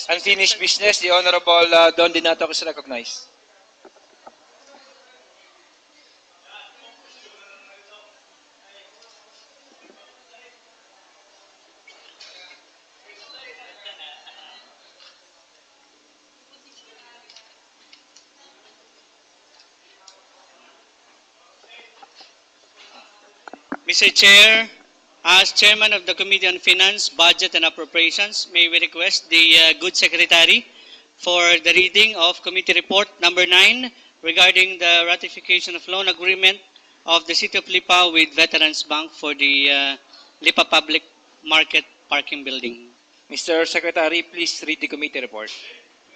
Unfinished business, the Honorable Don Dinato is recognized. Mr. Chair, as Chairman of the Committee on Finance, Budget and Appropriations, may we request the good Secretary for the reading of Committee Report number 9 regarding the ratification of loan agreement of the City of Lipa with Veterans Bank for the Lipa Public Market Parking Building. Mr. Secretary, please read the committee report.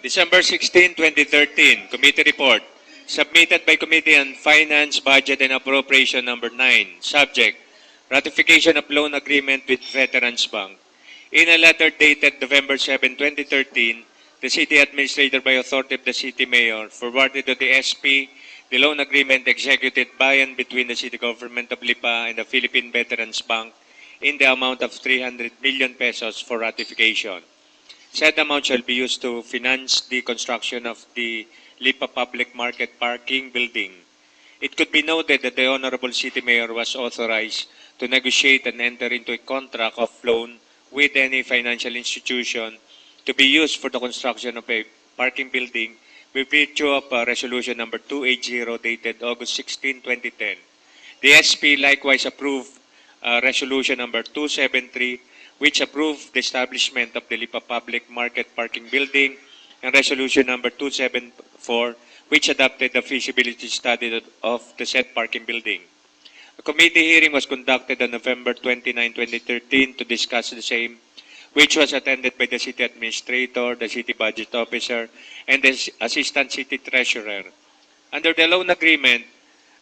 December 16, 2013, Committee Report, submitted by Committee on Finance, Budget and Appropriation number 9, subject, ratification of loan agreement with Veterans Bank. In a letter dated November 7, 2013, the City Administrator by authority of the City Mayor forwarded to the SP the loan agreement executed by and between the City Government of Lipa and the Philippine Veterans Bank in the amount of 300 million pesos for ratification. Said amount shall be used to finance the construction of the Lipa Public Market Parking Building. It could be noted that the Honorable City Mayor was authorized to negotiate and enter into a contract of loan with any financial institution to be used for the construction of a parking building with virtue of Resolution number 280 dated August 16, 2010. The SP likewise approved Resolution number 273 which approved the establishment of the Lipa Public Market Parking Building, and Resolution number 274, which adopted the feasibility study of the said parking building. A committee hearing was conducted on November 29, 2013 to discuss the same, which was attended by the City Administrator, the City Budget Officer, and the Assistant City Treasurer. Under the loan agreement,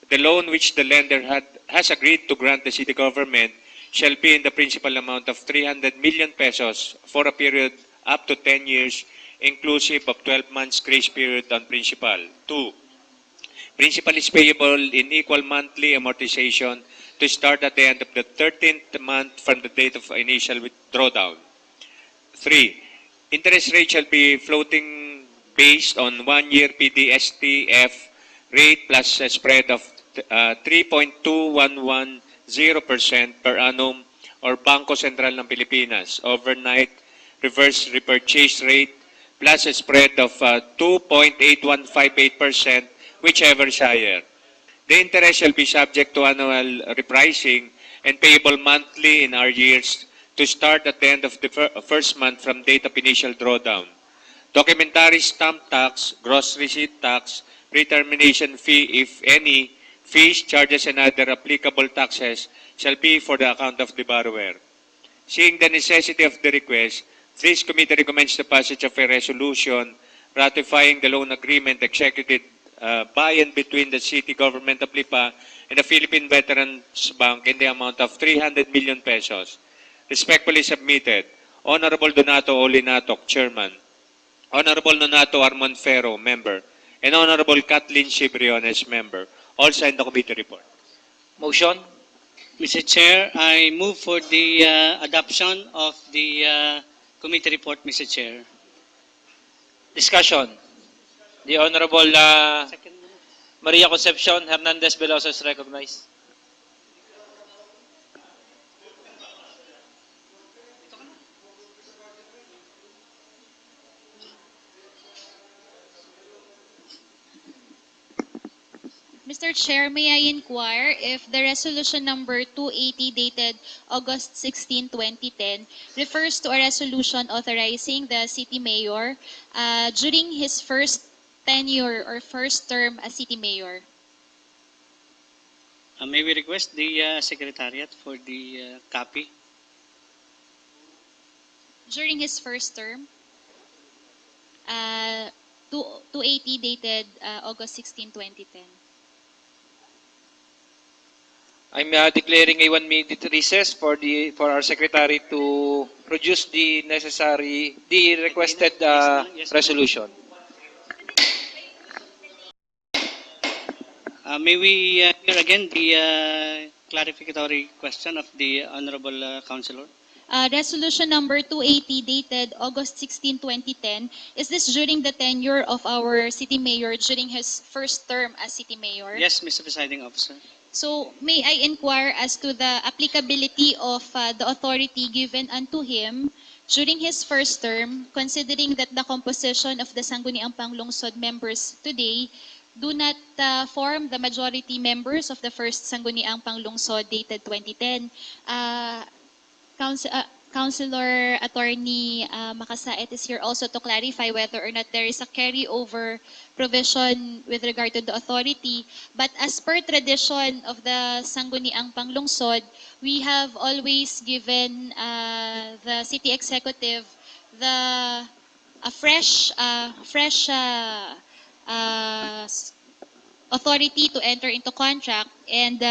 the loan which the lender has agreed to grant the City Government shall be in the principal amount of 300 million pesos for a period up to 10 years, inclusive of 12 months grace period on principal. 2. Principal is payable in equal monthly amortization to start at the end of the 13th month from the date of initial drawdown. 3. Interest rate shall be floating based on 1-year PDSTF rate plus a spread of 3.211 0% per annum or Bangko Sentral ng Pilipinas overnight reverse repurchase rate plus a spread of 2.8158%, whichever is higher. The interest shall be subject to annual repricing and payable monthly in arrears to start at the end of the first month from date of initial drawdown. Documentary stamp tax, gross receipt tax, pre-termination fee, if any, fees, charges, and other applicable taxes shall be for the account of the borrower. Seeing the necessity of the request, this committee recommends the passage of a resolution ratifying the loan agreement executed by and between the City Government of Lipa and the Philippine Veterans Bank in the amount of 300 million pesos. Respectfully submitted, Honorable Donato Olinatok, Chairman, Honorable Nonato Armonfero, Member, and Honorable Kathleen Cibriones, Member. All signed the committee report. Motion? Mr. Chair, I move for the adoption of the committee report, Mr. Chair. Discussion. The Honorable Maria Concepcion Hernandez Veloso is recognized. Mr. Chair, may I inquire if the resolution number 280 dated August 16, 2010 refers to a resolution authorizing the city mayor during his first tenure or first term as city mayor? May we request the Secretariat for the copy? During his first term, 280 dated August 16, 2010. I'm declaring a 1-minute recess for our secretary to produce the requested resolution. May we hear again the clarificatory question of the Honorable Councilor? Resolution number 280 dated August 16, 2010, is this during the tenure of our city mayor during his first term as city mayor? Yes, Mr. Presiding Officer. So may I inquire as to the applicability of the authority given unto him during his first term, considering that the composition of the Sangguniang Panglungsod members today do not form the majority members of the first Sangguniang Panglungsod dated 2010. Councilor Attorney Makasaet is here also to clarify whether or not there is a carryover provision with regard to the authority. But as per tradition of the Sangguniang Panglungsod, we have always given the city executive the a fresh authority to enter into contract, and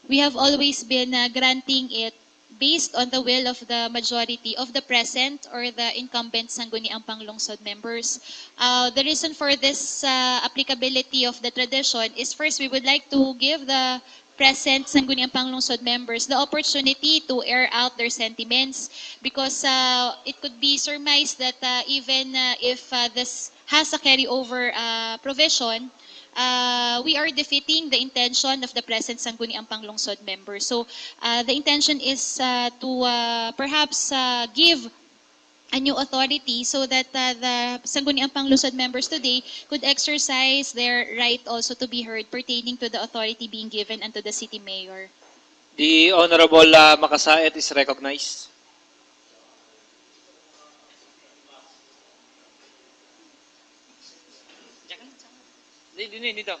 we have always been granting it based on the will of the majority of the present or the incumbent Sangguniang Panglungsod members. The reason for this applicability of the tradition is, first, we would like to give the present Sangguniang Panglungsod members the opportunity to air out their sentiments, because it could be surmised that even if this has a carryover provision, we are defeating the intention of the present Sangguniang Panglungsod members. So the intention is to perhaps give a new authority so that the Sangguniang Panglungsod members today could exercise their right also to be heard pertaining to the authority being given unto the city mayor. The Honorable Makasaet is recognized. Dito.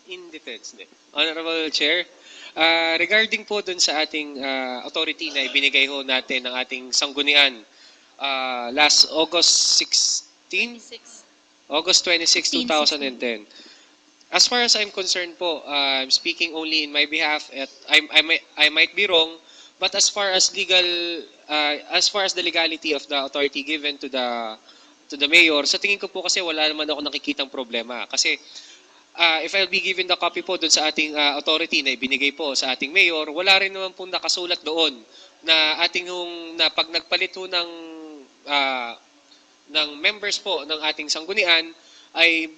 In defense. Honorable Chair, regarding po dun sa ating authority na ibinigay ho natin ng ating sanggunian last August 16? August 26, 2010. As far as I'm concerned po, I'm speaking only in my behalf. At I might be wrong, but as far as the legality of the authority given to the mayor, sa tingin ko po kasi wala naman ako nakikitang problema. Kasi if I'll be given the copy po dun sa ating authority na ibinigay po sa ating mayor, wala rin naman po nakasulat doon na na pag nagpalit po ng members po ng ating sanggunian, ay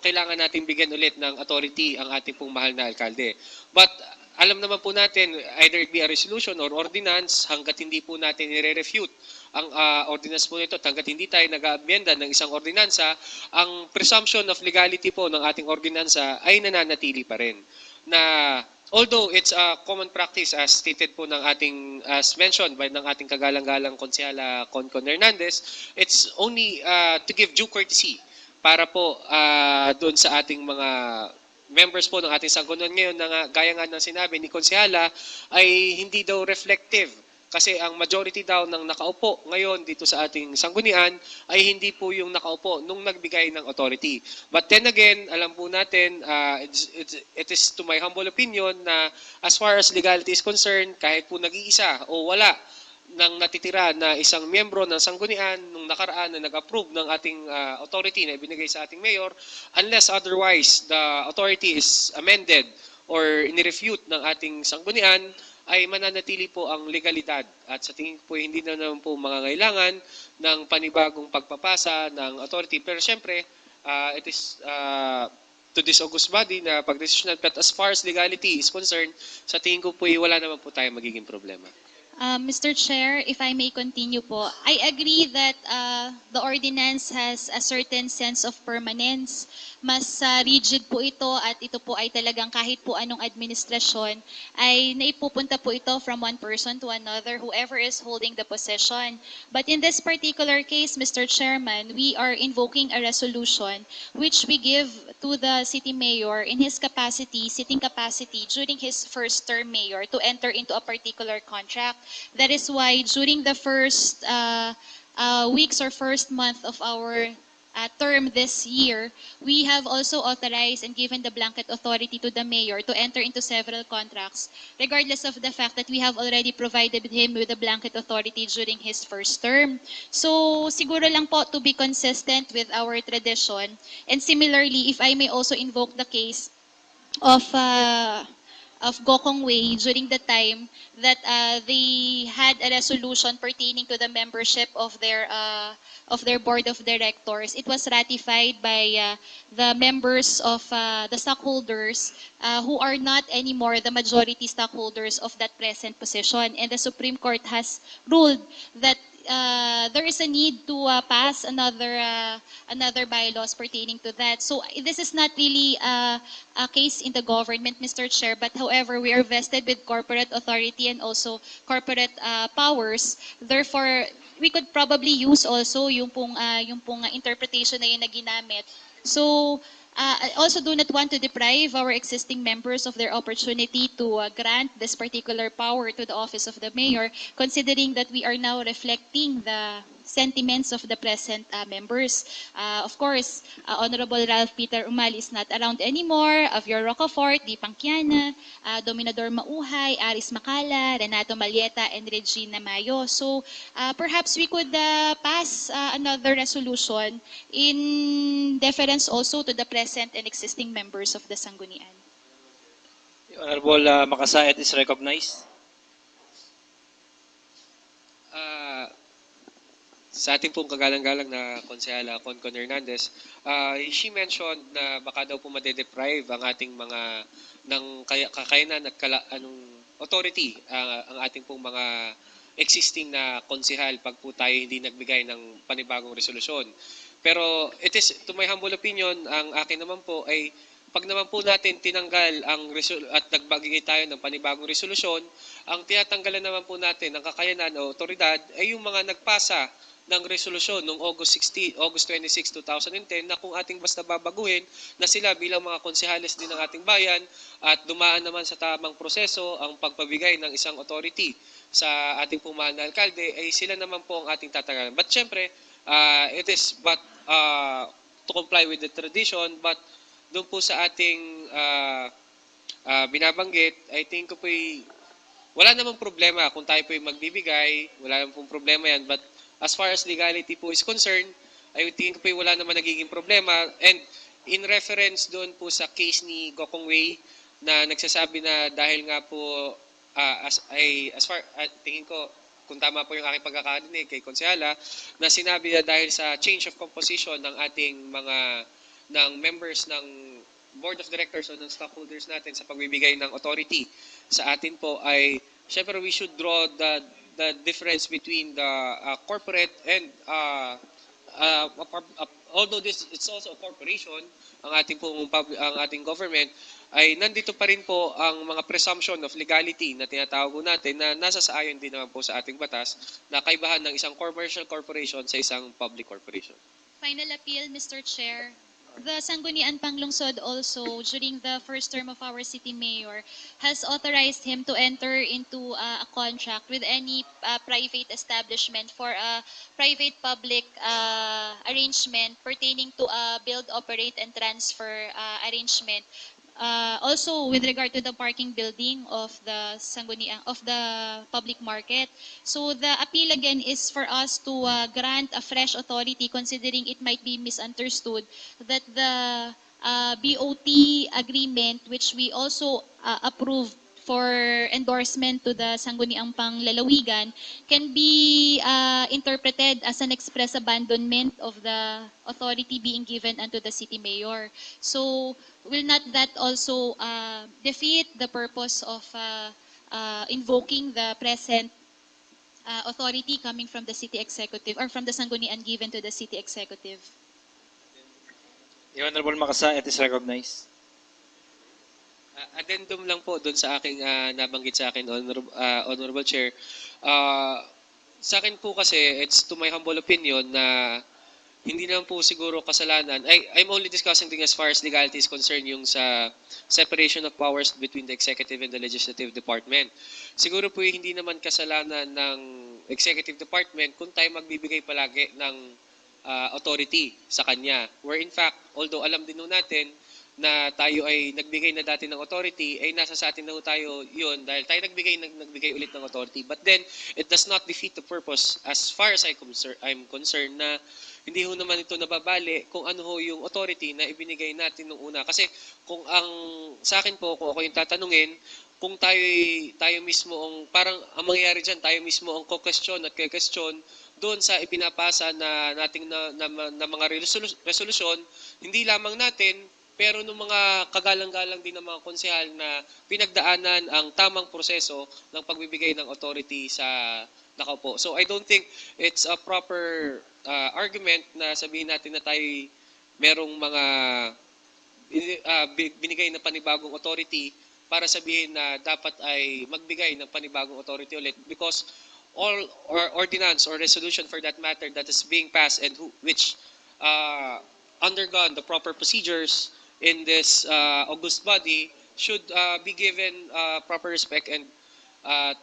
kailangan natin bigyan ulit ng authority ang ating pong mahal na alkalde. But alam naman po natin, either it be a resolution or ordinance, hanggat hindi po natin i-refute ang ordinance po nito, hanggat hindi tayo nag-aamyenda ng isang ordinansa, ang presumption of legality po ng ating ordinansa ay nananatili pa rin. Na although it's a common practice as stated po as mentioned by ng ating kagalang-galang konsyala Concon Hernandez, it's only to give due courtesy para po doon sa ating mga members po ng ating sanggunian ngayon na gaya nga ng sinabi ni konsyala ay hindi daw reflective. Kasi ang majority daw ng nakaupo ngayon dito sa ating sanggunian ay hindi po yung nakaupo nung nagbigay ng authority. But then again, alam po natin, it is to my humble opinion na as far as legality is concerned, kahit po nag-iisa o wala ng natitira na isang miyembro ng sanggunian nung nakaraan na nag-approve ng ating authority na ibinigay sa ating mayor, unless otherwise the authority is amended or inirefute ng ating sanggunian, ay mananatili po ang legalidad. At sa tingin po, hindi na naman po mangangailangan ng panibagong pagpapasa ng authority. Pero syempre, it is to this august body na pagdesisyonan. But as far as legality is concerned, sa tingin ko po, wala naman po tayo magiging problema. Mr. Chair, if I may continue po, I agree that the ordinance has a certain sense of permanence. Mas rigid po ito at ito po ay talagang kahit po anong administrasyon ay naipupunta po ito from one person to another, whoever is holding the position. But in this particular case, Mr. Chairman, we are invoking a resolution which we give to the city mayor in his capacity, sitting capacity, during his first term mayor to enter into a particular contract. That is why during the first weeks or first month of our term this year, we have also authorized and given the blanket authority to the mayor to enter into several contracts, regardless of the fact that we have already provided him with a blanket authority during his first term. So, siguro lang po to be consistent with our tradition. And similarly, if I may also invoke the case of Gokong Wei during the time that they had a resolution pertaining to the membership of their board of directors. It was ratified by the members of the stockholders who are not anymore the majority stockholders of that present position. And the Supreme Court has ruled that there is a need to pass another bylaws pertaining to that. So this is not really a case in the government, Mr. Chair, but however, we are vested with corporate authority and also corporate powers. Therefore, we could probably use also yung pong interpretation na yun na ginamit. So, I also do not want to deprive our existing members of their opportunity to grant this particular power to the office of the mayor, considering that we are now reflecting the sentiments of the present members. Of course, Honorable Ralph Peter Umal is not around anymore, Avior Rocafort, Di Pangkiana, Dominador Mauhay, Aris Macala, Renato Malieta, and Regina Mayo. So perhaps we could pass another resolution in deference also to the present and existing members of the Sanggunian. The Honorable Makasaet is recognized. Sa ating pong kagalang-galang na konsehala Concon Hernandez, she mentioned na baka daw po madedeprive ang ating mga ng kakayanan at authority ang ating pong mga existing na konsehal pag po tayo hindi nagbigay ng panibagong resolusyon. Pero it is, to my humble opinion, ang akin naman po ay pag naman po natin tinanggal at nagbagay tayo ng panibagong resolusyon, ang tinatanggalan naman po natin ng kakayanan o otoridad ay yung mga nagpasa ng resolusyon noong August 26, 2010 na kung ating basta babaguhin na sila bilang mga konsehales din ng ating bayan at dumaan naman sa tamang proseso ang pagpabigay ng isang authority sa ating pong mahal na alkalde ay sila naman po ang ating tatanggalan. But syempre, it is but to comply with the tradition, but doon po sa ating binabanggit, I think ko po'y wala namang problema kung tayo po'y magbibigay, wala namang pong problema yan, but as far as legality po is concerned, I think po wala naman nagiging problema. And in reference doon po sa case ni Gokong Wei na nagsasabi na dahil nga po tingin ko kung tama po yung aking pagkakarinig kay Konsehala na sinabi na dahil sa change of composition ng ating ng members ng board of directors o ng stockholders natin sa pagbibigay ng authority sa atin po ay syempre we should draw the difference between the corporate and although it's also a corporation, ang ating government ay nandito pa rin po ang mga presumption of legality na tinatawag natin na nasa saayon din naman po sa ating batas na kaibahan ng isang commercial corporation sa isang public corporation. Final appeal, Mr. Chair. The Sangguniang Panglungsod also, during the first term of our city mayor, has authorized him to enter into a contract with any private establishment for a private-public arrangement pertaining to a build, operate, and transfer arrangement. Also, with regard to the parking building of the public market. So the appeal again is for us to grant a fresh authority, considering it might be misunderstood that the BOT agreement, which we also approved for endorsement to the Sangguniang Panglalawigan, can be interpreted as an express abandonment of the authority being given unto the city mayor. So, will not that also defeat the purpose of invoking the present authority coming from the city executive or from the Sanggunian given to the city executive? The Honorable Makasaet is recognized. Addendum lang po doon sa aking nabanggit sa akin, Honorable Chair. Sa akin po kasi, it's to my humble opinion na hindi naman po siguro kasalanan. I'm only discussing things as far as legality is concerned, yung sa separation of powers between the executive and the legislative department. Siguro po hindi naman kasalanan ng executive department kung tayo magbibigay palagi ng authority sa kanya. Where in fact, although alam din natin na tayo ay nagbigay na dati ng authority, ay nasa sa atin na tayo yun dahil tayo nagbigay ulit ng authority. But then, it does not defeat the purpose as far as I'm concerned na hindi ho naman ito nababali kung ano ho yung authority na ibinigay natin nung una. Kasi kung sa akin po, kung ako yung tatanungin, kung tayo mismo ang parang ang mangyayari diyan, tayo mismo ang ko-question at ke-question doon sa ipinapasa na nating na mga resolusyon, hindi lamang natin pero ng mga kagalang-galang din ng mga konsehal na pinagdaanan ang tamang proseso ng pagbibigay ng authority sa nakaupo. So I don't think it's a proper argument na sabihin natin na tayo merong mga binigay na panibagong authority para sabihin na dapat ay magbigay ng panibagong authority ulit because all or ordinance or resolution for that matter that is being passed and which undergone the proper procedures in this august body should be given proper respect and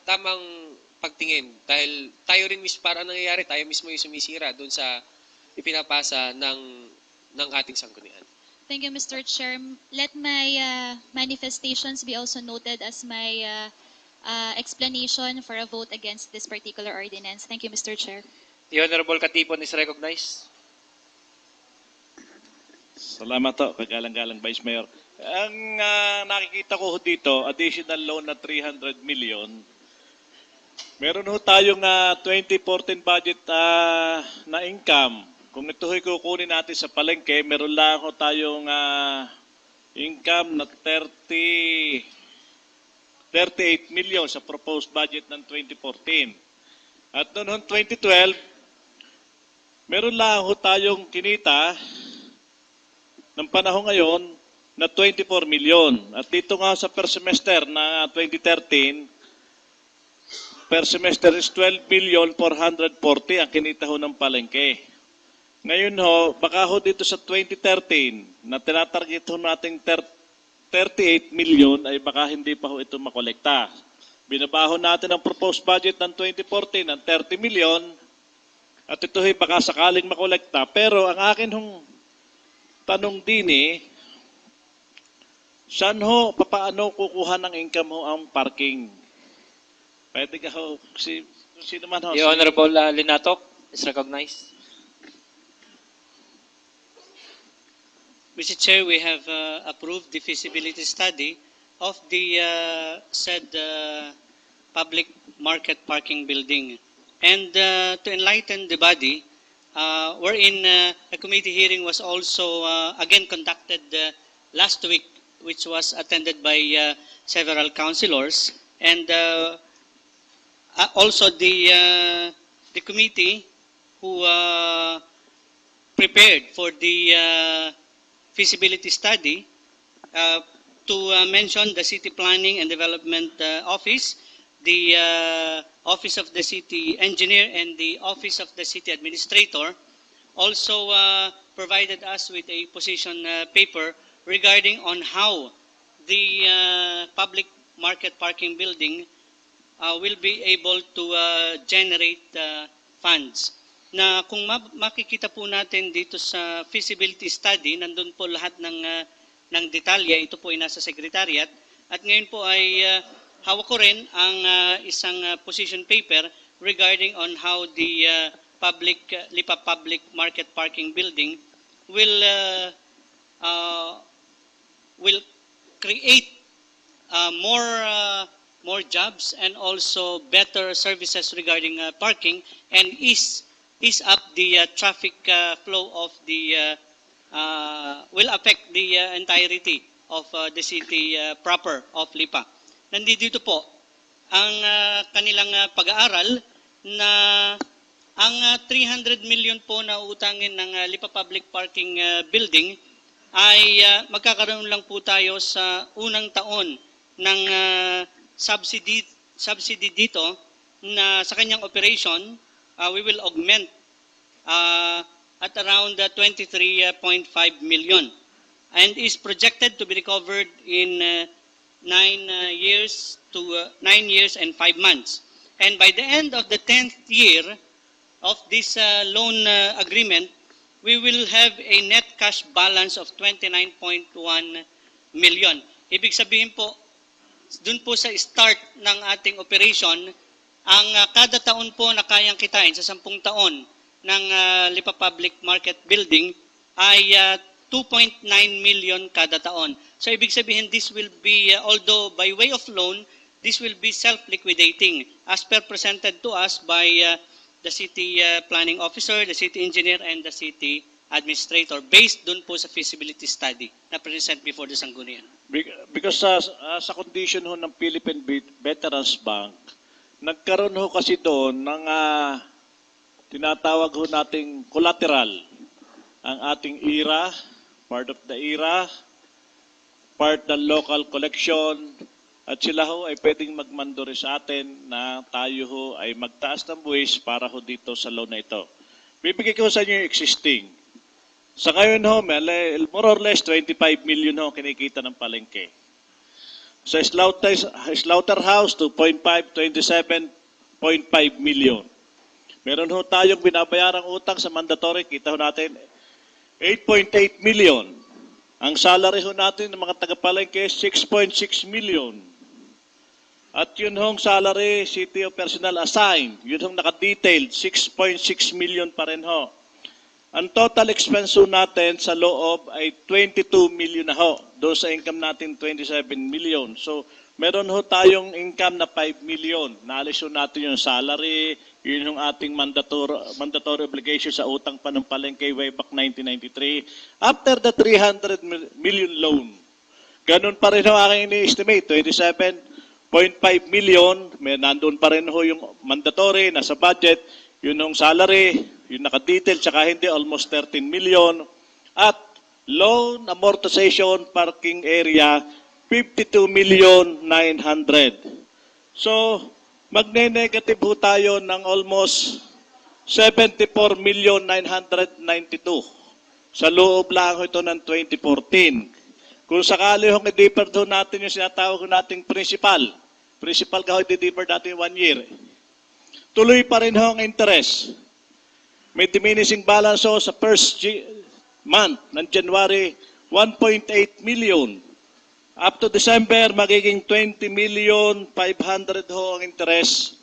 tamang pagtingin dahil tayo rin mismo para nangyayari tayo mismo yung sumisira doon sa ipinapasa ng ating sanggunian. Thank you, Mr. Chair. Let my manifestations be also noted as my explanation for a vote against this particular ordinance. Thank you, Mr. Chair. The Honorable Katipon is recognized. Salamat ho, kagalang-galang Vice Mayor. Ang nakikita ko ho dito, additional loan na 300 million. Meron ho tayong 2014 budget na income. Kung ito ho'y kukunin natin sa palengke, meron lang ho tayong income na 38 million sa proposed budget ng 2014. At noong 2012, meron lang ho tayong kinita ng panahon ngayon na 24 million. At dito nga sa per semester na 2013, per semester is 12,440,000 ang kinita ho ng palengke. Ngayon ho, baka ho dito sa 2013 na tinatarget ho nating 38 million ay baka hindi pa ho ito makolekta. Binabaho natin ang proposed budget ng 2014 ng 30 million at ito ay baka sakaling makolekta. Pero ang akin hong tanong din saan ho, papaano kukuha ng income ho ang parking? Pwede ka ho, sino man ho? The Honorable Linatok is recognized. Mr. Chair, we have approved the feasibility study of the said public market parking building. And to enlighten the body, wherein a committee hearing was also again conducted last week, which was attended by several councilors, and also the committee who prepared for the feasibility study, to mention the City Planning and Development Office, the Office of the City Engineer, and the Office of the City Administrator, also provided us with a position paper regarding on how the public market parking building will be able to generate funds. Na kung makikita po natin dito sa feasibility study, nandun po lahat ng detalye, ito po ay nasa secretariat. At ngayon po ay hawak ko rin ang isang position paper regarding on how the Lipa Public Market Parking Building will create more jobs and also better services regarding parking and ease up the traffic flow of the will affect the entirety of the city proper of Lipa. Nandito po ang kanilang pag-aaral na ang 300 million po na utangin ng Lipa Public Parking Building ay magkakaroon lang po tayo sa unang taon ng subsidy dito na sa kanyang operation. We will augment at around 23.5 million and is projected to be recovered in 9 years and 5 months. And by the end of the 10th year of this loan agreement, we will have a net cash balance of 29.1 million. Ibig sabihin po, dun po sa start ng ating operation, ang kada taon po na kayang kitain sa 10 taon ng Lipa Public Market Building ay 2.9 million kada taon. So ibig sabihin, this will be, although by way of loan, this will be self-liquidating as per presented to us by the city planning officer, the city engineer, and the city administrator based dun po sa feasibility study na present before the Sanggunian. Because sa condition ho ng Philippine Veterans Bank, nagkaroon ho kasi doon ng tinatawag ho nating collateral. Ang ating IRA, part of the IRA, part ng local collection, at sila ho ay pwedeng magmandori sa atin na tayo ho ay magtaas ng buwis para ho dito sa loan na ito. Bibigay ko sa inyo yung existing. Sa ngayon ho, more or less 25 million ho kinikita ng palengke. Sa slaughterhouse, 2.5, 27.5 million. Meron ho tayong binabayarang utang sa mandatory, kita ho natin, 8.8 million. Ang salary ho natin ng mga tagapalengke, 6.6 million. At yun hong salary, city of personnel assigned, yun hong naka-detailed, 6.6 million pa rin ho. Ang total expense ho natin sa loob ay 22 million na ho. Doon sa income natin, 27 million. So, meron ho tayong income na 5 million. Naalis ho natin yung salary, yun yung ating mandatory obligation sa utang pa ng palengke way back 1993. After the 300 million loan, ganun pa rin ho aking ini-estimate, 27.5 million, may nandun pa rin ho yung mandatory, nasa budget, yun yung salary, yung naka-detail, tsaka hindi, almost 13 million. At loan amortization parking area, 52 million 900. So, magne-negative ho tayo ng almost 74 million 992. Sa loob lang ho ito ng 2014. Kung sakali hong i-defer ho natin yung sinatawag ho nating principal ka ho i-defer natin 1 year. Tuloy pa rin ho ang interest. May diminishing balance ho sa first month ng January, 1.8 million. Up to December, magiging 20 million 500 ho ang interest.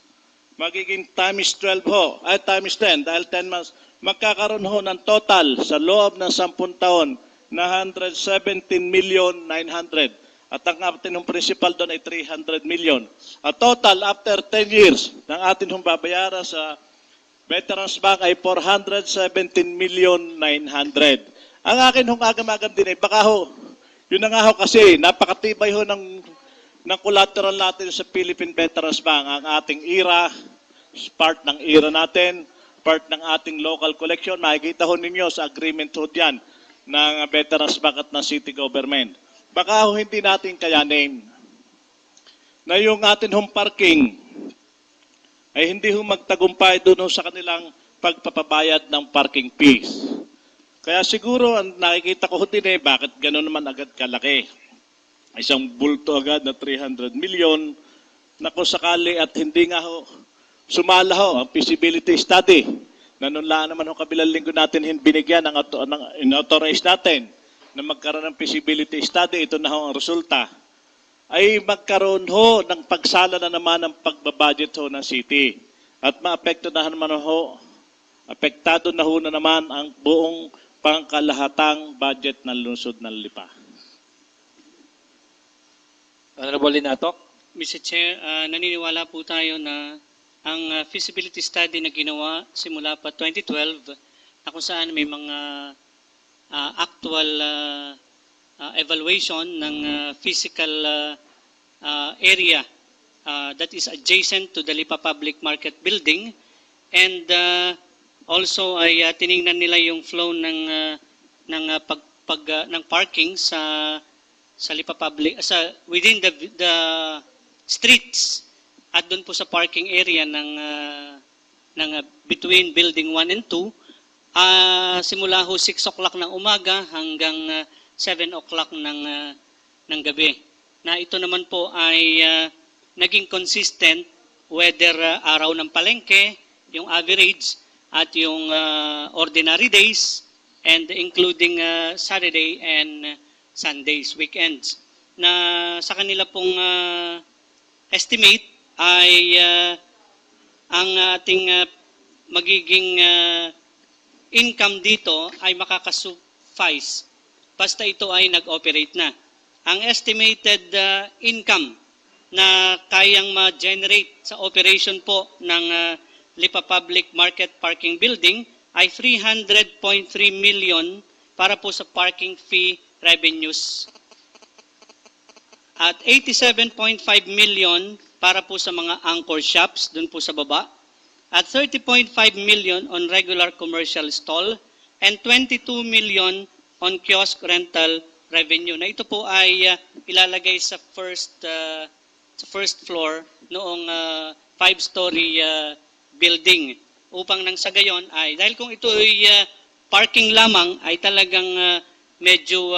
Magiging times 12 ho, ay times 10, dahil 10 months. Magkakaroon ho ng total sa loob ng 10 taon na 117 million 900. At ang atin ng principal doon ay 300 million. At total, after 10 years, ng atin hong babayaran sa Veterans Bank ay 417 million 900. Ang akin hong agam-agam din ay baka ho, yun na nga ho kasi napakatibay ho ng collateral natin sa Philippine Veterans Bank. Ang ating IRA, part ng IRA natin, part ng ating local collection, makikita ho ninyo sa agreement ho diyan ng Veterans Bank at ng city government. Baka ho hindi natin kayanin na yung atin hong parking ay hindi ho magtagumpay doon sa kanilang pagpapabayad ng parking fees. Kaya siguro, ang nakikita ko din bakit gano'n naman agad kalaki. Isang bulto agad na 300 million na kung sakali at hindi nga ho sumala ho ang feasibility study na noon lang naman ho kabilang linggo natin binigyan ng in-authorize natin na magkaroon ng feasibility study, ito na ho ang resulta, ay magkaroon ho ng pagsala na naman ng pagbabudget ho ng city. At maapekto na naman ho, apektado na ho na naman ang buong pangkalahatang budget ng lungsod ng Lipa. Honorable Linato. Mr. Chair, naniniwala po tayo na ang feasibility study na ginawa simula pa 2012 na kung saan may mga actual evaluation ng physical area that is adjacent to the Lipa Public Market Building, and also ay tiningnan nila yung flow ng parking sa Lipa Public within the streets at doon po sa parking area ng between building 1 and 2 simula ho 6 o'clock ng umaga hanggang 7 o'clock ng gabi. Na ito naman po ay naging consistent whether araw ng palengke, yung average, at yung ordinary days, and including Saturday and Sundays, weekends. Na sa kanila pong estimate ay ang ating magiging income dito ay makakasuffice basta ito ay nag-operate na. Ang estimated income na kayang ma-generate sa operation po ng Lipa Public Market Parking Building ay 300.3 million para po sa parking fee revenues. At 87.5 million para po sa mga anchor shops dun po sa baba. At 30.5 million on regular commercial stall and 22 million on kiosk rental revenue. Na ito po ay ilalagay sa first floor noong 5-story building upang nang sa gayon ay dahil kung ito ay parking lamang ay talagang medyo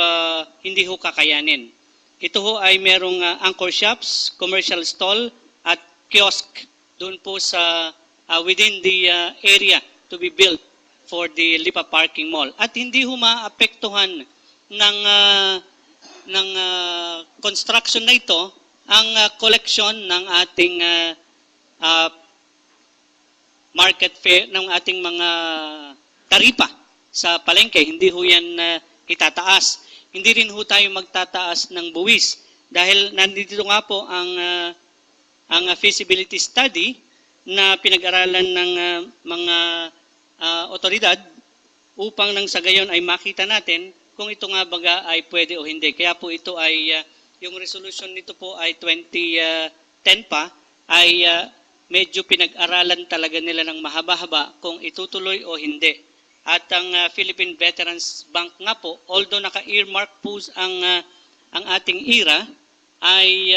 hindi ho kakayanin. Ito ho ay merong anchor shops, commercial stall at kiosk doon po sa within the area to be built for the Lipa Parking Mall. At hindi ho maapektuhan ng construction na ito ang collection ng ating market fare, ng ating mga taripa sa palengke. Hindi ho yan itataas. Hindi rin ho tayo magtataas ng buwis dahil nandito nga po ang feasibility study na pinag-aralan ng mga otoridad upang nang sa gayon ay makita natin kung ito nga baga ay pwede o hindi. Kaya po ito ay, yung resolution nito po ay 2010 pa, ay medyo pinag-aralan talaga nila ng mahaba-haba kung itutuloy o hindi. At ang Philippine Veterans Bank nga po, although naka-earmark po ang ating IRA, ay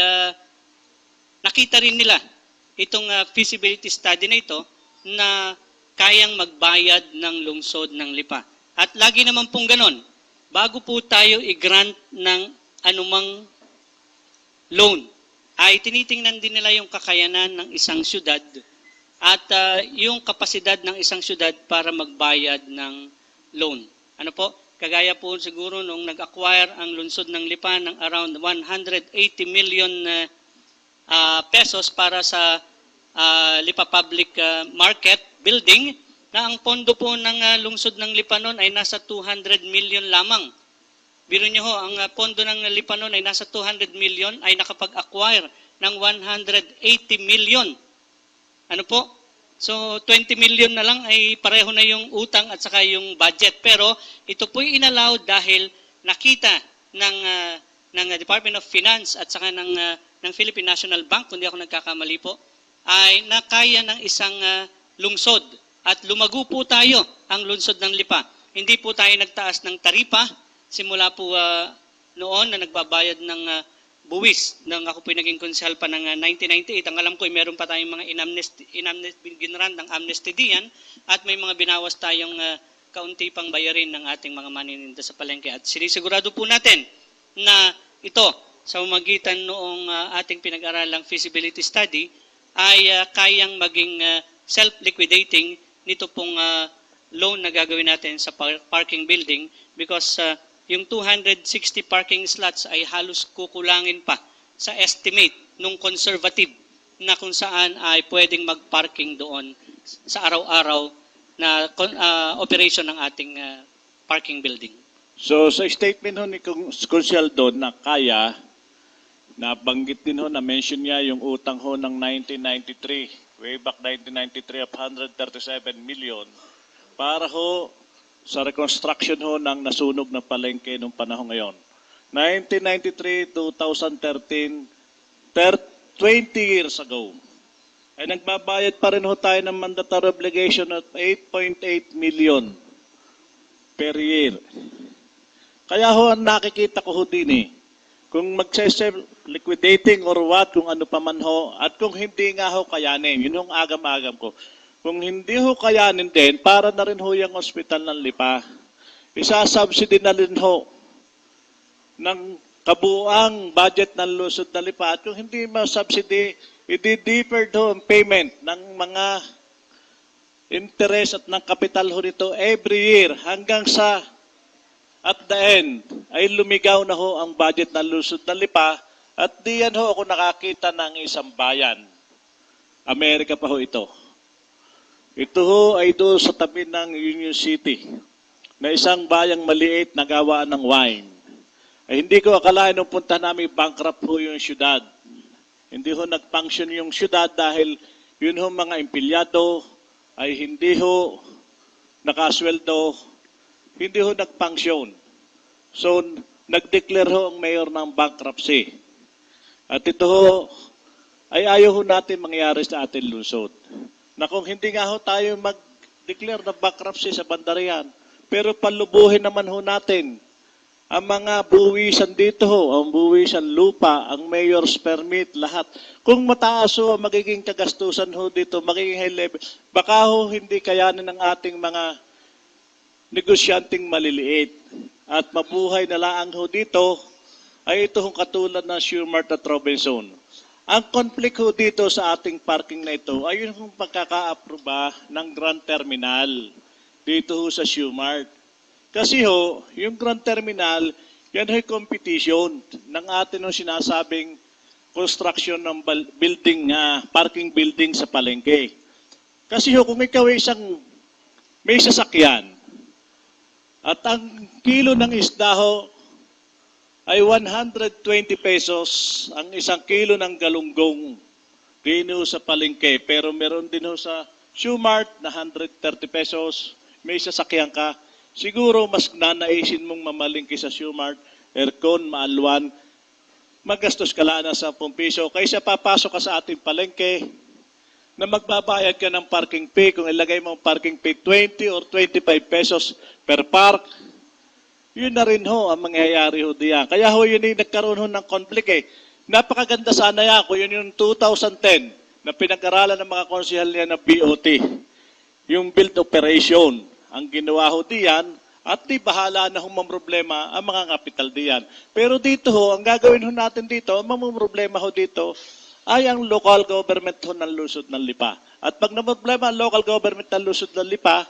nakita rin nila itong feasibility study na ito na kayang magbayad ng lungsod ng Lipa. At lagi naman pong ganon, bago po tayo i-grant ng anumang loan, ay tinitingnan din nila yung kakayanan ng isang syudad at yung kapasidad ng isang syudad para magbayad ng loan. Ano po? Kagaya po siguro nung nag-acquire ang lungsod ng Lipa ng around 180 million pesos para sa Lipa Public Market Building, na ang pondo po ng lungsod ng Lipa noon ay nasa 200 million lamang. Biro niyo ho, ang pondo ng Lipa noon ay nasa 200 million, ay nakapag-acquire ng 180 million. Ano po? So 20 million na lang ay pareho na yung utang at saka yung budget. Pero ito po'y inallow dahil nakita ng Department of Finance at saka ng Philippine National Bank, kung di ako nagkakamali po, ay nakaya ng isang lungsod. At lumago po tayo ang lungsod ng Lipa. Hindi po tayo nagtaas ng taripa simula po noon na nagbabayad ng buwis nang ako po naging konsehal pa ng 1998. Ang alam ko ay meron pa tayong mga ginrant ng amnesty diyan at may mga binawas tayong kaunti pang bayarin ng ating mga manininda sa palengke. At sinisigurado po natin na ito sa magitan noong ating pinag-aralang feasibility study ay kayang maging self-liquidating nito pong loan na gagawin natin sa parking building because yung 260 parking slots ay halos kukulangin pa sa estimate nung conservative na kung saan ay pwedeng mag-parking doon sa araw-araw na operation ng ating parking building. So sa statement ho ni Consial doon na kaya, nabanggit din ho, na-mention niya yung utang ho ng 1993, way back 1993 of 137 million para ho sa reconstruction ho ng nasunog na palengke nung panahon ngayon. 1993 to 2013, 20 years ago, ay nagbabayad pa rin ho tayo ng mandatory obligation of 8.8 million per year. Kaya ho, ang nakikita ko ho din eh, kung liquidating or what, kung ano pa man ho, at kung hindi nga ho kayanin, yun yung agam-agam ko. Kung hindi ho kayanin din, para na rin ho yung ospital ng Lipa. Isa-subsidy na rin ho ng kabuang budget ng lungsod ng Lipa. At kung hindi ma-subsidy, i-deferred ho ang payment ng mga interest at ng kapital ho nito every year hanggang sa at the end ay lumigaw na ho ang budget ng lungsod ng Lipa at diyan ho ako nakakita ng isang bayan. Amerika pa ho ito. Ito ho ay doon sa tabi ng Union City na isang bayang maliit na gawaan ng wine. Ay hindi ko akalain nung punta namin bankrupt ho yung syudad. Hindi ho nag-function yung syudad dahil yun ho mga empleyado ay hindi ho nakasweldo, hindi ho nag-function. So, nag-declare ho ang mayor ng bankruptcy. At ito ho, ay ayaw ho natin mangyari sa ating lungsod. Na kung hindi nga ho tayo mag-declare ng bankruptcy sa bandarian, pero palubuhin naman ho natin ang mga buwisan dito ho, ang buwisan lupa, ang mayor's permit, lahat. Kung mataas ho ang magiging kagastusan ho dito, magiging high level, baka ho hindi kayanin ng ating mga negosyanteng maliliit. At mabuhay na laang ho dito, ay ito hong katulad ng Sumart at Robinson. Ang conflict ho dito sa ating parking na ito ay yun hong pagkaka-aproba ng Grand Terminal dito ho sa Sumart. Kasi ho, yung Grand Terminal, yan ho'y competition ng atin yung sinasabing construction ng building, parking building sa palengke. Kasi ho, kung ikaw ay may sasakyan, at ang kilo ng isda ho ay 120 pesos, ang isang kilo ng galunggong din ho sa palengke. Pero meron din ho sa Sumart na 130 pesos, may sasakyan ka. Siguro mas nanaisin mong mamalingki sa Sumart, aircon, maalwan, magastos ka lang ng 10 piso. Kaysa papasok ka sa ating palengke na magbabayad ka ng parking fee, kung ilagay mo ang parking fee 20 or 25 pesos per park, yun na rin ho ang mangyayari ho diyan. Kaya ho yun yung nagkaroon ho ng conflict eh. Napakaganda sana yan kung yun yung 2010 na pinag-aralan ng mga konsehal niya ng BOT. Yung build operation. Ang ginawa ho diyan, at di bahala na hong problema ang mga kapital diyan. Pero dito ho, ang gagawin ho natin dito, ang problema ho dito, ay ang local government ho ng lusod ng Lipa. At pag problema ang local government ng lusod ng Lipa,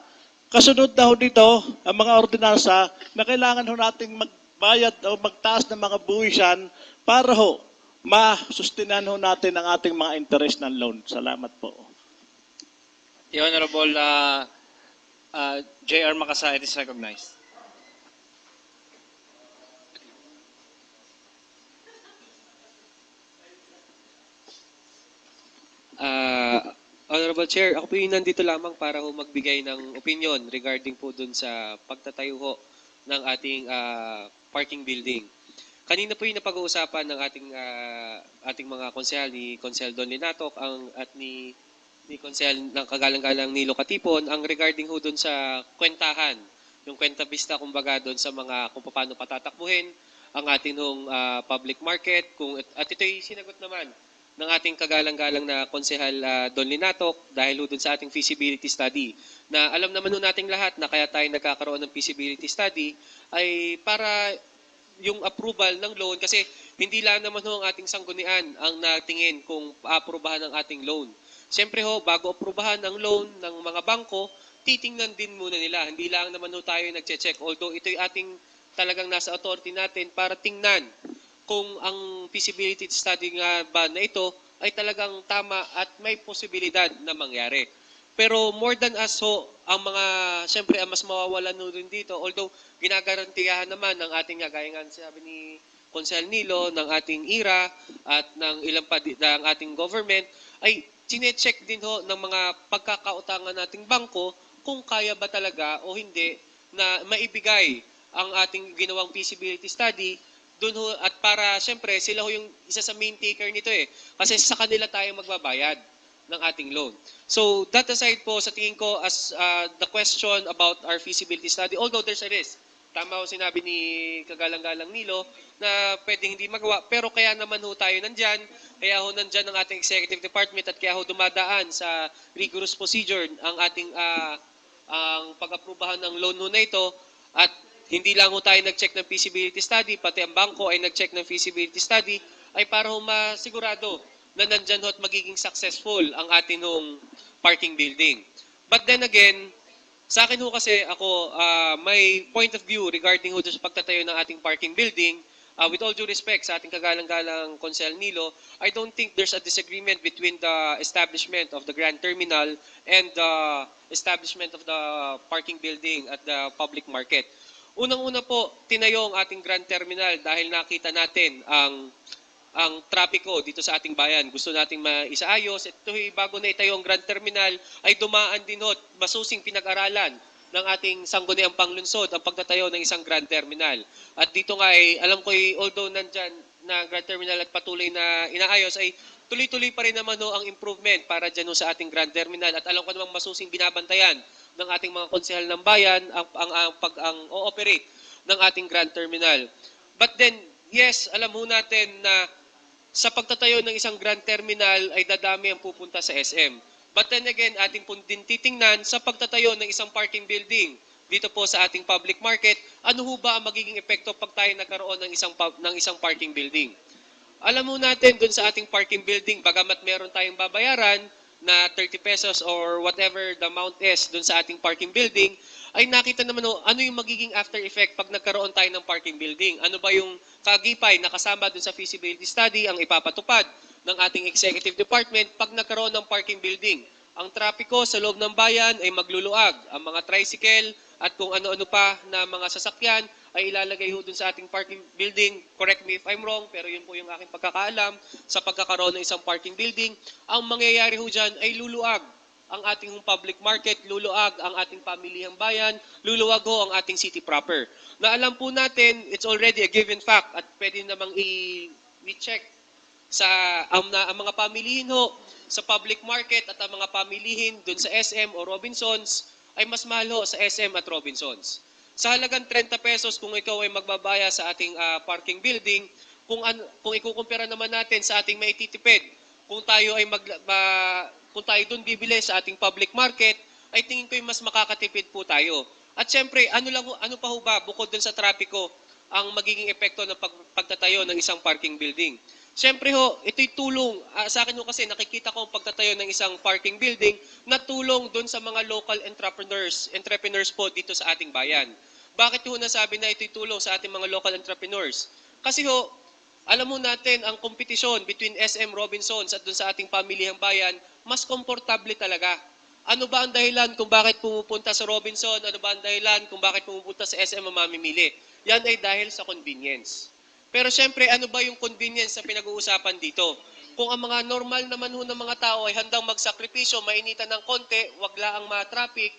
kasunod na ho dito ang mga ordinansa na kailangan ho nating magbayad o magtaas ng mga buwisan para ho masustinan ho natin ang ating mga interest ng loan. Salamat po. The Honorable J.R. Makasa, it is recognized. Honorable Chair, ako po yung nandito lamang para ho magbigay ng opinion regarding po dun sa pagtatayo ho ng ating parking building. Kanina po yung napag-uusapan ng ating mga konsehal, ni Konsehal Don Linatok at ni Konsehal ng Kagalang-Galang Nilo Katipon, ang regarding ho dun sa kwentahan, yung kwenta vista kumbaga dun sa mga kung paano patatakbuhin ang ating hong public market. At ito'y sinagot naman ng ating kagalang-galang na Konsehal Don Linatok dahil ho dun sa ating feasibility study. Na alam naman ho nating lahat na kaya tayo nagkakaroon ng feasibility study ay para yung approval ng loan, kasi hindi lang naman ho ang ating sanggunian ang natingin kung aaprubahan ng ating loan. Siyempre ho, bago aprubahan ang loan ng mga bangko, titingnan din muna nila. Hindi lang naman ho tayo nagche-check. Although ito'y ating talagang nasa authority natin para tingnan kung ang feasibility study nga ba na ito ay talagang tama at may posibilidad na mangyari. Pero more than us ho, ang mga, siyempre ang mas mawawalan ho rin dito, although ginagarantiyahan naman ng ating gaya nga sabi ni Konsehal Nilo, ng ating IRA at ng ilang pa ng ating government, ay chinecheck din ho ng mga pagkakautangan nating bangko kung kaya ba talaga o hindi na maibigay ang ating ginawang feasibility study doon ho, at para siyempre sila ho yung isa sa main taker nito eh. Kasi sa kanila tayo magbabayad ng ating loan. So that aside po, sa tingin ko as the question about our feasibility study, although there's a risk, tama ho sinabi ni Kagalang-Galang Nilo na pwedeng hindi magawa, pero kaya naman ho tayo nandyan, kaya ho nandyan ang ating executive department at kaya ho dumadaan sa rigorous procedure ang ating ang pag-aprubahan ng loan ho na ito. At hindi lang ho tayo nag-check ng feasibility study, pati ang bangko ay nag-check ng feasibility study, ay para ho masigurado na nandyan ho at magiging successful ang ating hong parking building. But then again, sa akin ho kasi ako, may point of view regarding ho sa pagtatayo ng ating parking building, with all due respect sa ating kagalang-galang Konsehal Nilo, I don't think there's a disagreement between the establishment of the Grand Terminal and the establishment of the parking building at the public market. Unang-una po, tinayo ang ating Grand Terminal dahil nakita natin ang trapiko dito sa ating bayan. Gusto nating maisaayos. Ito bago na itayo ang Grand Terminal ay dumaan din ho, masusing pinag-aralan ng ating sangguniang panglunsod ang pagtatayo ng isang Grand Terminal. At dito nga ay, alam ko although nandyan na Grand Terminal at patuloy na inaayos, ay tuloy-tuloy pa rin naman ho ang improvement para dyan ho sa ating Grand Terminal. At alam ko namang masusing binabantayan ng ating mga konsehal ng bayan ang o-operate ng ating Grand Terminal. But then, yes, alam ho natin na sa pagtatayo ng isang Grand Terminal ay dadami ang pupunta sa SM. But then again, ating po din titingnan sa pagtatayo ng isang parking building dito po sa ating public market, ano ho ba ang magiging epekto pag tayo nagkaroon ng isang parking building? Alam mo natin dun sa ating parking building, bagamat meron tayong babayaran na 30 pesos or whatever the amount is dun sa ating parking building, ay nakita naman ano yung magiging after effect pag nagkaroon tayo ng parking building. Ano ba yung kagipay na kasama dun sa feasibility study ang ipapatupad ng ating executive department pag nagkaroon ng parking building. Ang trapiko sa loob ng bayan ay magluluag. Ang mga tricycle at kung ano-ano pa na mga sasakyan ay ilalagay ho dun sa ating parking building. Correct me if I'm wrong, pero yun po yung aking pagkakaalam sa pagkakaroon ng isang parking building. Ang mangyayari ho dyan ay luluag ang ating public market, luluag ang ating pamilihang bayan, luluwag ho ang ating city proper. Na alam po natin, it's already a given fact at pwede namang i-check sa ang mga pamilihin ho sa public market at ang mga pamilihin dun sa SM o Robinsons ay mas mahal ho sa SM at Robinsons. Sa halagang 30 pesos kung ikaw ay magbabaya sa ating parking building, kung ikukumpara naman natin sa ating maititipid, kung tayo ay kung tayo doon bibili sa ating public market, ay tingin ko yung mas makakatipid po tayo. At syempre, ano pa ho ba bukod dun sa trapiko ang magiging epekto ng pagtatayo ng isang parking building? Siyempre ho, ito'y tulong. Sa akin ho kasi nakikita ko ang pagtatayo ng isang parking building na tulong doon sa mga local entrepreneurs po dito sa ating bayan. Bakit ho nasabi na ito'y tulong sa ating mga local entrepreneurs? Kasi ho, alam mo natin ang kompetisyon between SM Robinsons at doon sa ating pamilihang bayan, mas komportable talaga. Ano ba ang dahilan kung bakit pumupunta sa Robinson? Ano ba ang dahilan kung bakit pumupunta sa SM ang mamimili? Yan ay dahil sa convenience. Pero syempre, ano ba yung convenience na pinag-uusapan dito? Kung ang mga normal naman ho ng mga tao ay handang magsakripisyo, mainitan ng konti, wag laang ma-traffic,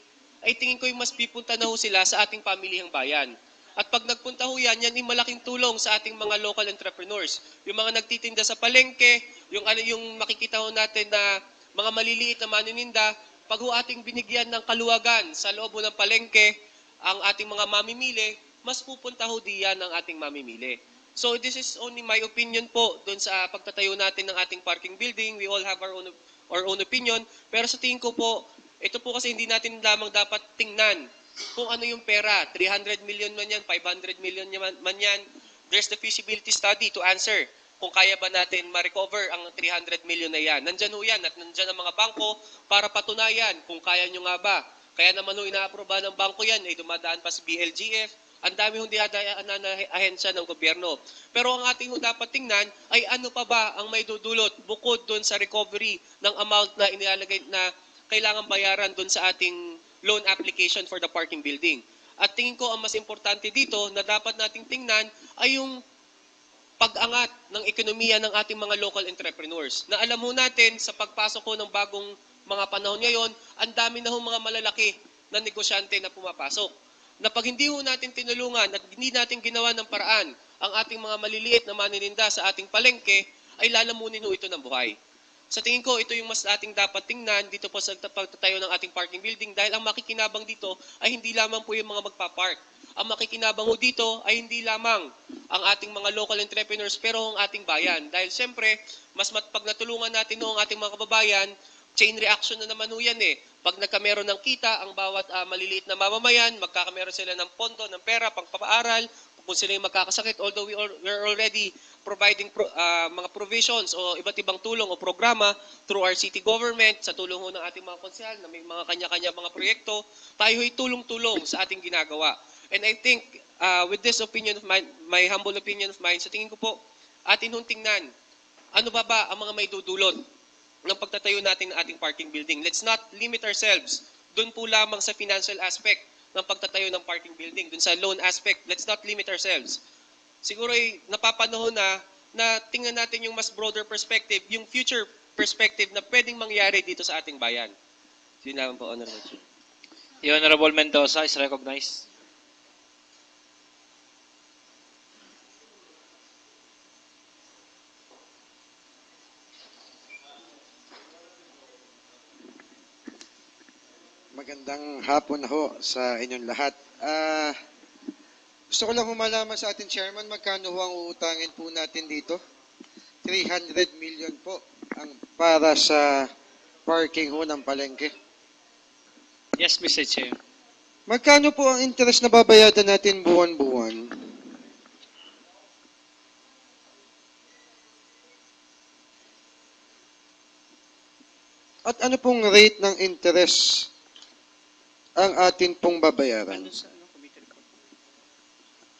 ay tingin ko yung mas pipunta na ho sila sa ating pamilihang bayan. At pag nagpunta ho yan ay malaking tulong sa ating mga local entrepreneurs. Yung mga nagtitinda sa palengke, yung makikita ho natin na mga maliliit na manininda, pag ho ating binigyan ng kaluwagan sa loob ng palengke, ang ating mga mamimili, mas pupunta ho diyan ang ating mamimili. So this is only my opinion po doon sa pagtatayo natin ng ating parking building. We all have our own opinion. Pero sa tingin ko po, ito po kasi hindi natin lamang dapat tingnan kung ano yung pera. 300 million man yan, 500 million man yan. There's the feasibility study to answer kung kaya ba natin ma-recover ang 300 million na yan. Nandyan ho yan at nandyan ang mga bangko para patunayan kung kaya nyo nga ba. Kaya naman ho inaaproba ng bangko yan, ay dumadaan pa sa BLGF. Ang dami hong dinadaan na ahensya ng gobyerno. Pero ang ating dapat tingnan ay ano pa ba ang may dudulot bukod doon sa recovery ng amount na inilalagay na kailangan bayaran doon sa ating loan application for the parking building. At tingin ko ang mas importante dito na dapat nating tingnan ay yung pag-angat ng ekonomiya ng ating mga local entrepreneurs. Na alam mo natin sa pagpasok ko ng bagong mga panahon ngayon, ang dami na hong mga malalaki na negosyante na pumapasok. Na pag hindi ho natin tinulungan at hindi natin ginawa ng paraan ang ating mga maliliit na manininda sa ating palengke, ay lalamunin ho ito ng buhay. Sa tingin ko, ito yung mas ating dapat tingnan dito po sa pagtatayo ng ating parking building dahil ang makikinabang dito ay hindi lamang po yung mga magpapark. Ang makikinabang ho dito ay hindi lamang ang ating mga local entrepreneurs pero ang ating bayan. Dahil siyempre, pag natulungan natin ho ang ating mga kababayan, chain reaction na naman ho yan eh. Pag nagkameron ng kita, ang bawat maliliit na mamamayan, magkakameron sila ng pondo, ng pera, pangpapaaral, kung sila yung magkakasakit. Although we're already providing mga provisions o iba't ibang tulong o programa through our city government, sa tulong ho ng ating mga konsehal na may mga kanya-kanya mga proyekto, tayo ay tulong-tulong sa ating ginagawa. And I think with this opinion of mine, my humble opinion of mine, sa tingin ko po, atin hong tingnan, ano ba ang mga may dudulot ng pagtatayo natin ng ating parking building. Let's not limit ourselves doon po lamang sa financial aspect ng pagtatayo ng parking building. Dun sa loan aspect, let's not limit ourselves. Siguro ay napapanahon na tingnan natin yung mas broader perspective, yung future perspective na pwedeng mangyari dito sa ating bayan. Yun lang po, Honorable Chair. The Honorable Mendoza is recognized. Magandang hapon na ho sa inyong lahat. Gusto ko lang humalaman sa ating chairman, magkano ho ang uutangin po natin dito? 300 million po ang para sa parking ho ng palengke. Yes, Mr. Chair. Magkano po ang interest na babayadan natin buwan-buwan? At ano pong rate ng interest ang atin pong babayaran? Ano sa committee report?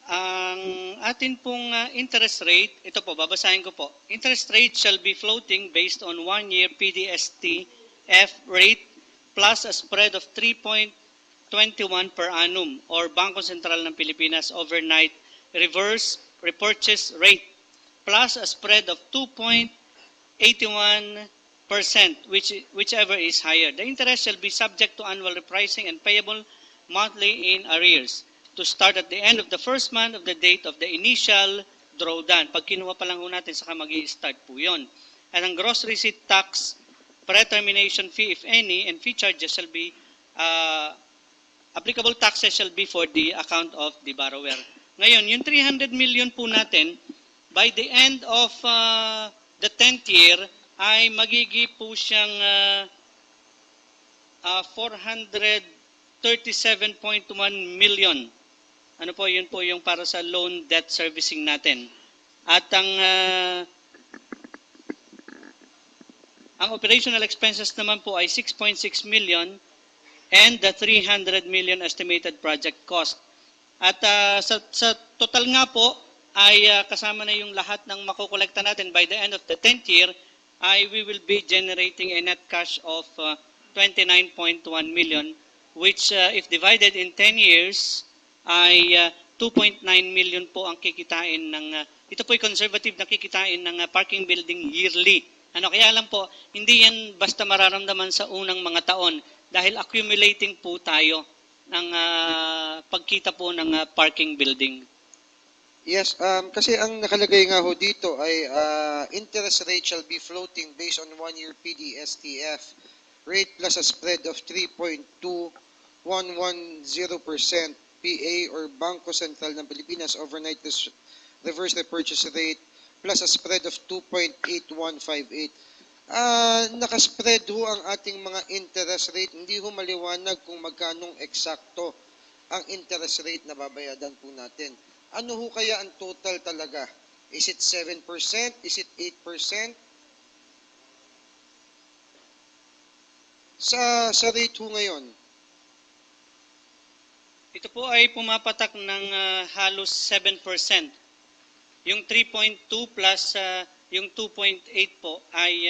Ang atin pong interest rate, ito po, babasahin ko po. Interest rate shall be floating based on 1-year PDSTF rate plus a spread of 3.21 per annum or Bangko Sentral ng Pilipinas overnight reverse repurchase rate plus a spread of 2.81% whichever is higher. The interest shall be subject to annual repricing and payable monthly in arrears to start at the end of the first month of the date of the initial drawdown. Pag kinuha pa lang ho natin, saka mag-i-start po yun. And ang gross receipt tax, pre-termination fee, if any, and fee charges shall be, applicable taxes shall be for the account of the borrower. Ngayon, yung 300 million po natin, by the end of the 10th year, ay magigi po siyang 437.1 million. Ano po, yun po yung para sa loan debt servicing natin. At ang operational expenses naman po ay 6.6 million and the 300 million estimated project cost. At sa total nga po ay kasama na yung lahat ng makukolekta natin by the end of the 10th year ay we will be generating a net cash of 29.1 million which if divided in 10 years ay 2.9 million po ang kikitain ng ito po ay conservative na kikitain ng parking building yearly. Ano kaya lang po hindi yan basta mararamdaman sa unang mga taon dahil accumulating po tayo ng pagkita po ng parking building. Yes, kasi ang nakalagay nga ho dito ay interest rate shall be floating based on 1-year PDSTF rate plus a spread of 3.2110% PA or Bangko Sentral ng Pilipinas overnight reverse repurchase rate plus a spread of 2.8158. Nakaspread ho ang ating mga interest rate. Hindi ho maliwanag kung magkanong eksakto ang interest rate na babayadan po natin. Ano ho kaya ang total talaga? Is it 7%? Is it 8%? Sa rate ho ngayon, Ito po ay pumapatak ng halos 7%. Yung 3.2 plus yung 2.8 po ay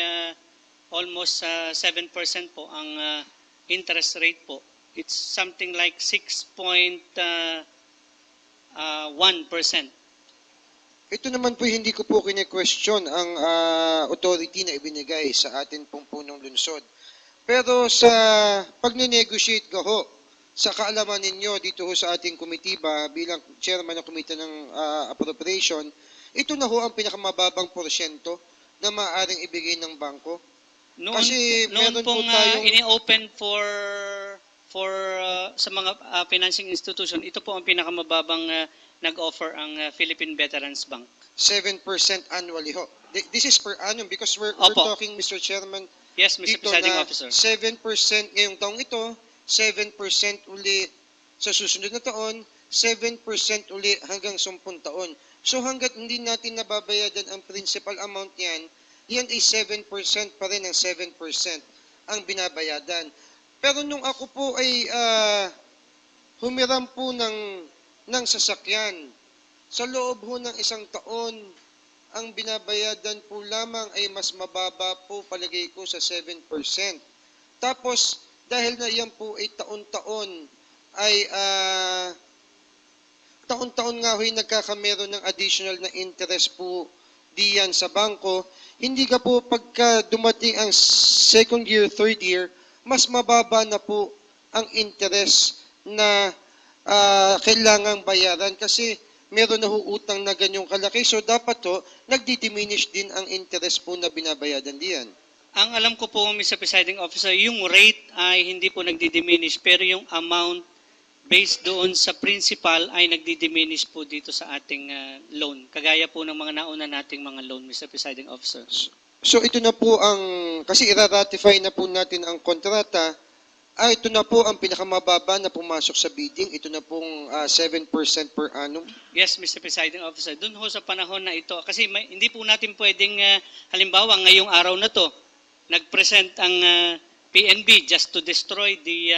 almost 7% po ang interest rate po. It's something like 6.1%. ito naman po hindi ko po kine-question ang authority na ibinigay sa atin pong punong lungsod. Pero sa pag-negotiate ko ho, sa kaalaman ninyo dito ho sa ating komitiba bilang chairman ng komite ng appropriation, ito na ho ang pinakamababang porsyento na maaaring ibigay ng bangko. Kasi Noon meron po pong tayong- ini-open for sa mga financing institution, ito po ang pinakamababang nag-offer ang Philippine Veterans Bank. 7% annually ho. This is per annum because we're Opo. talking, Mr. Chairman, Yes, Mr. dito Presiding na Officer. 7% ngayong taong ito, 7% uli sa susunod na taon, 7% uli hanggang 10 taon. So hanggat hindi natin nababayadan ang principal amount yan, yan ay 7% pa rin ang 7% ang binabayadan. Pero nung ako po ay humiram po ng sasakyan, sa loob ho ng isang taon, ang binabayadan po lamang ay mas mababa po palagay ko sa 7%. Tapos, dahil na yan po ay taon-taon ay taon-taon nga ho'y nagkakamero ng additional na interest po diyan sa bangko. Hindi ka po pagka dumating ang second year, third year, mas mababa na po ang interest na kailangang bayaran kasi meron na ho utang na ganyong kalaki. So dapat to, nagdi-diminish din ang interest po na binabayadan diyan. Ang alam ko po, Mr. Presiding Officer, yung rate ay hindi po nagdi-diminish, pero yung amount based doon sa principal ay nagdi-diminish po dito sa ating loan. Kagaya po ng mga nauna nating mga loan, Mr. Presiding Officer. So ito na po ang, kasi ira-ratify na po natin ang kontrata, ito na po ang pinakamababa na pumasok sa bidding. Ito na pong 7% per annum. Yes, Mr. Presiding Officer. Doon ho sa panahon na ito, kasi hindi po natin pwedeng, halimbawa ngayong araw na to, nag-present ang PNB just to destroy the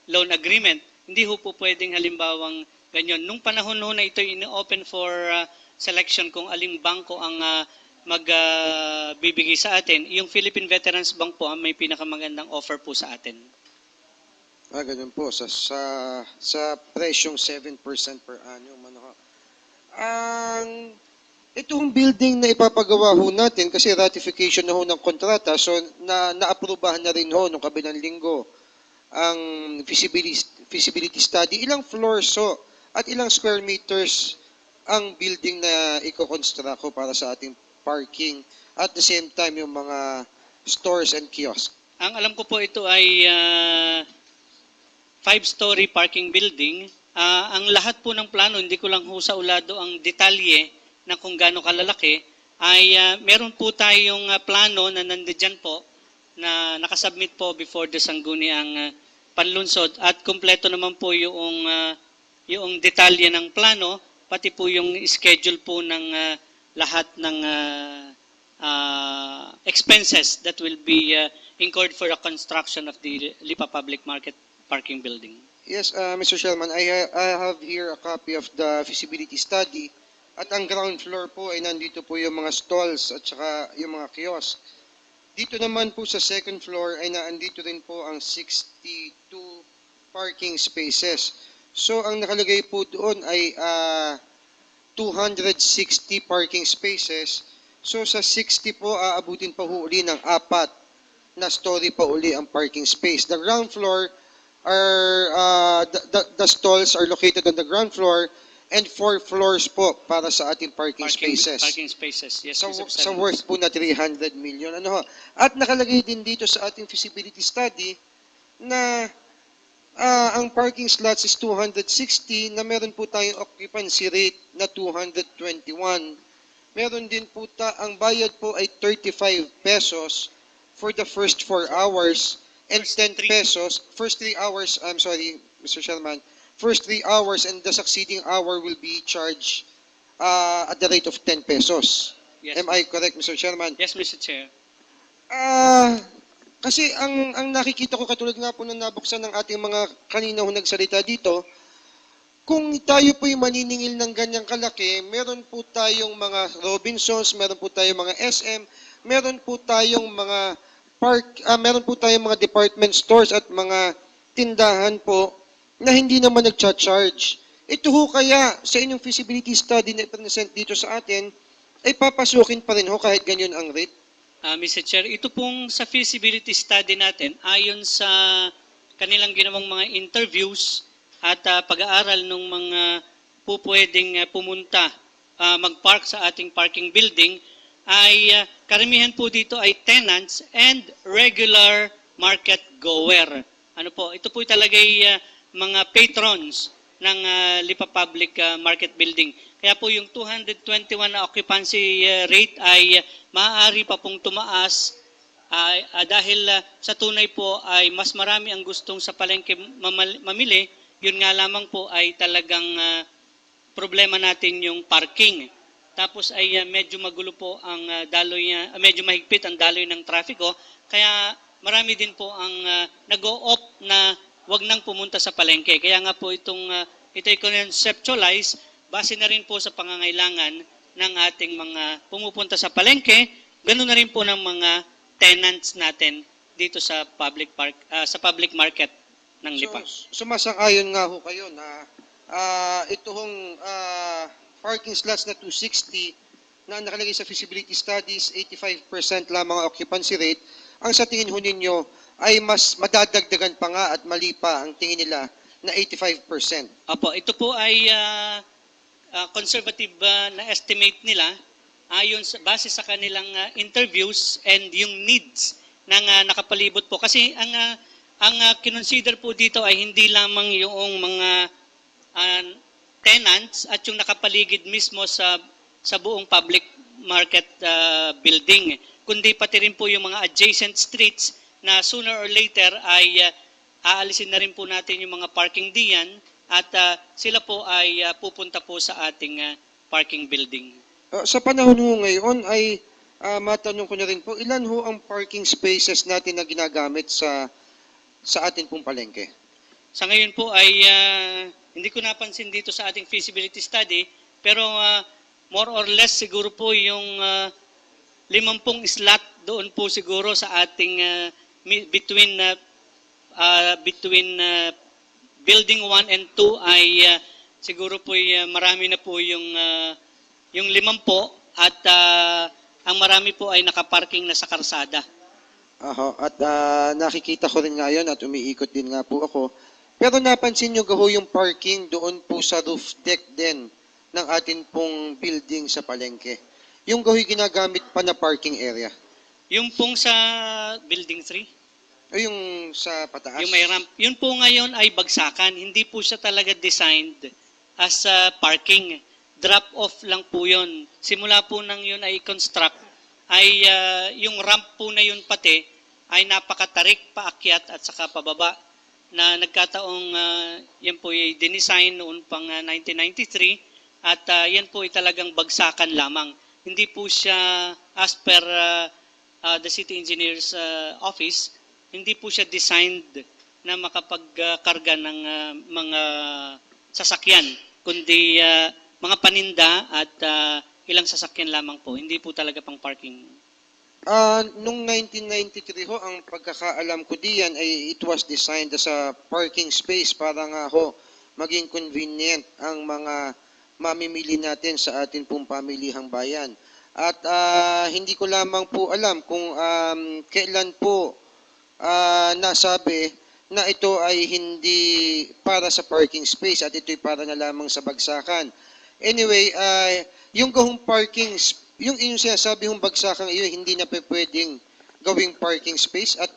loan agreement. Hindi ho po pwedeng halimbawang ganyan. Nung panahon ho na ito in-open for selection kung aling bangko ang magbibigay sa atin, yung Philippine Veterans Bank po ang may pinakamagandang offer po sa atin. Ganun po. Sa presyong 7% per annum. Itong building na ipapagawa ho natin, kasi ratification na ho ng kontrata, so na-aprobahan na rin ho nung kabilang linggo ang feasibility study. Ilang floors ho at ilang square meters ang building na i-construct ho para sa ating parking at the same time yung mga stores and kiosk. Ang alam ko po ito ay 5-story parking building. Ang lahat po ng plano, hindi ko lang ho sa ulado ang detalye na kung gaano kalalaki, ay meron po tayong plano na nandiyan po na nakasubmit po before the Sangguniang Panlunsod at kumpleto naman po yung detalye ng plano, pati po yung schedule po ng lahat ng expenses that will be incurred for the construction of the Lipa Public Market Parking Building. Yes, Mr. Chairman, I have here a copy of the feasibility study. At ang ground floor po ay nandito po yung mga stalls at saka yung mga kiosk. Dito naman po sa second floor ay naandito rin po ang 62 parking spaces. So ang nakalagay po doon ay 260 parking spaces. So sa 60 po aabutin pa ho uli ng 4 na story pa uli ang parking space. The ground floor are the stalls are located on the ground floor and 4 floors po para sa ating parking spaces. Parking spaces, yes. Sa Mr. President. worth po na 300 million. At nakalagay din dito sa ating feasibility study na ang parking slots is 260 na meron po tayong occupancy rate na 221. Meron din po ang bayad po ay 35 pesos for the first 4 hours and 10 pesos, first 3 hours, I'm sorry, Mr. Chairman, first 3 hours and the succeeding hour will be charged at the rate of 10 pesos. Yes, Am I correct, Mr. Chairman? yes, Mr. Chair. Kasi ang nakikita ko katulad nga po na nabuksan ng ating mga kanina ho nagsalita dito, kung tayo po'y maniningil ng ganyang kalaki, meron po tayong mga Robinsons, meron po tayong mga SM, meron po tayong mga meron po tayong mga department stores at mga tindahan po na hindi naman nagcha-charge. Ito ho kaya sa inyong feasibility study na i-present dito sa atin, ay papasukin pa rin ho kahit ganyan ang rate? Mr. Chair, ito pong sa feasibility study natin, ayon sa kanilang ginawang mga interviews at pag-aaral ng mga pupwedeng pumunta, mag-park sa ating parking building, ay karamihan po dito ay tenants and regular market goer. Ano po, ito po talagay mga patrons ng Lipa Public Market Building. Kaya po yung 221 na occupancy rate ay maaari pa pong tumaas dahil sa tunay po ay mas marami ang gustong sa palengke mamili. Yun nga lamang po ay talagang problema natin yung parking. Tapos ay medyo magulo po ang daloy, medyo mahigpit ang daloy ng trafiko. Kaya marami din po ang nag-o-opt na wag nang pumunta sa palengke. Kaya nga po ito conceptualize base na rin po sa pangangailangan ng ating mga pumupunta sa palengke, ganoon na rin po ng mga tenants natin dito sa public market ng LIPA. Sumasang-ayon nga ho kayo na ito hong parking slots na 260 na nakalagay sa feasibility studies, 85% lamang ang occupancy rate, ang sa tingin ho ninyo ay mas madadagdagan pa nga at mali pa ang tingin nila na 85%. Opo, ito po ay conservative na estimate nila ayon sa base sa kanilang interviews and yung needs ng nakapalibot po. Kasi ang kinonsider po dito ay hindi lamang yung mga tenants at yung nakapaligid mismo sa buong public market building, kundi pati rin po yung mga adjacent streets na sooner or later ay aalisin na rin po natin yung mga parking diyan at sila po ay pupunta po sa ating parking building. Sa panahon ho ngayon ay matanong ko na rin po, ilan ho ang parking spaces natin na ginagamit sa atin pong palengke? Sa ngayon po ay hindi ko napansin dito sa ating feasibility study, pero more or less siguro po yung 50 slot doon po siguro sa ating between building 1 and 2 ay siguro po marami na po yung 50 at ang marami po ay nakaparking na sa karsada. At nakikita ko rin ngayon at umiikot din nga po ako. Pero napansin nyo gaho yung parking doon po sa roof deck din ng atin pong building sa palengke. Yung gaho'y ginagamit pa na parking area. Yung pong sa building 3, O yung sa pataas. yung may ramp, yun po ngayon ay bagsakan. Hindi po siya talaga designed as parking. Drop-off lang po yun. Simula po nang yun ay construct, ay yung ramp po na yun pati ay napakatarik paakyat at saka pababa na nagkataong yan po ay dinesign noon pang 1993 at yan po ay talagang bagsakan lamang. Hindi po siya as per the city engineer's office, hindi po siya designed na makapagkarga ng mga sasakyan, kundi mga paninda at ilang sasakyan lamang po. Hindi po talaga pang parking. Nung 1993 ho, ang pagkakaalam ko diyan ay it was designed as a parking space para nga ho maging convenient ang mga mamimili natin sa atin pong pamilihang bayan. At hindi ko lamang po alam kung kailan po nasabi na ito ay hindi para sa parking space at ito'y para na lamang sa bagsakan. Anyway, yung gahong parking, yung sinasabi hong bagsakan iyo, hindi na pwedeng gawing parking space at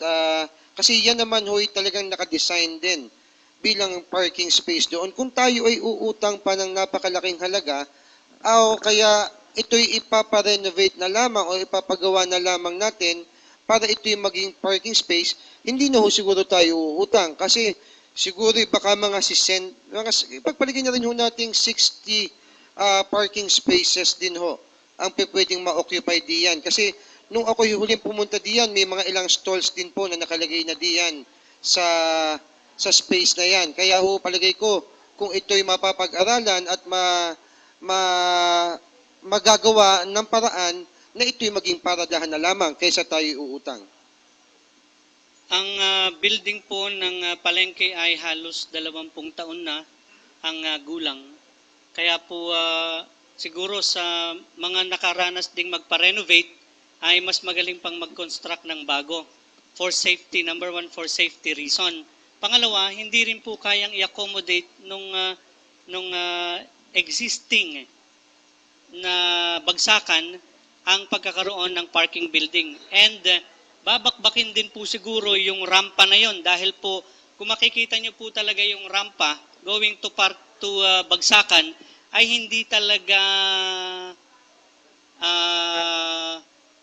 kasi yan naman ho'y talagang nakadesign din bilang parking space doon. Kung tayo ay uutang pa ng napakalaking halaga, o kaya ito'y ipaparenovate na lamang o ipapagawa na lamang natin para ito'y maging parking space, hindi na ho siguro tayo uutang. Kasi siguro baka mga pagpaligyan na rin ho nating 60 parking spaces din ho ang pwedeng ma-occupy diyan. Kasi nung ako huling pumunta diyan, may mga ilang stalls din po na nakalagay na diyan sa space na yan. Kaya ho palagay ko, kung ito'y mapapag-aralan at magagawa ng paraan na ito'y maging paradahan na lamang kaysa tayo uutang. Ang building po ng palengke ay halos 20 taon na ang gulang. Kaya po siguro sa mga nakaranas ding magpa-renovate ay mas magaling pang mag-construct ng bago. For safety, number one, for safety reason. Pangalawa, hindi rin po kayang i-accommodate nung existing na bagsakan ang pagkakaroon ng parking building. And babakbakin din po siguro yung rampa na yon dahil po kung makikita nyo po talaga yung rampa going to bagsakan ay hindi talaga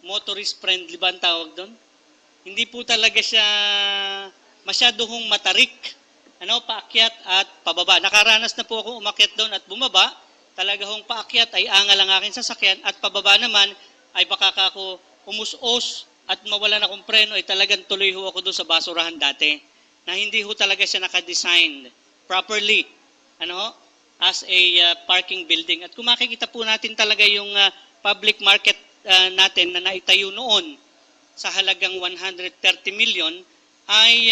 motorist friendly ba ang tawag doon? Hindi po talaga siya masyadong matarik, paakyat at pababa. Nakaranas na po ako umakyat doon at bumaba, talaga hong paakyat ay angal ang aking sasakyan at pababa naman ay baka ako umus-os at mawalan akong preno ay talagang tuloy ho ako doon sa basurahan dati na hindi ho talaga siya naka-design properly as a parking building. At kung makikita po natin talaga yung public market natin na naitayo noon sa halagang 130 million ay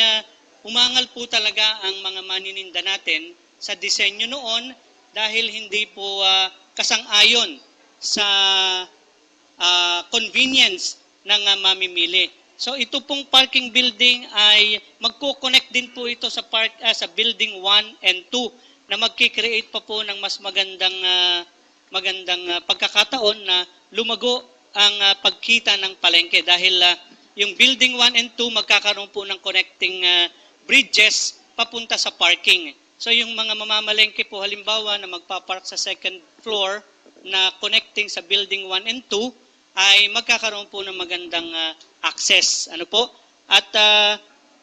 umangal po talaga ang mga manininda natin sa disenyo noon dahil hindi po kasang-ayon sa convenience ng mamimili. So ito pong parking building ay magko-connect din po ito sa sa building 1 and 2 na magki-create pa po ng mas magandang pagkakataon na lumago ang pagkita ng palengke dahil yung building 1 and 2 magkakaroon po ng connecting bridges papunta sa parking. So yung mga mamamalengke po halimbawa na magpapark sa second floor na connecting sa building 1 and 2 ay magkakaroon po ng magandang access. Ano po? At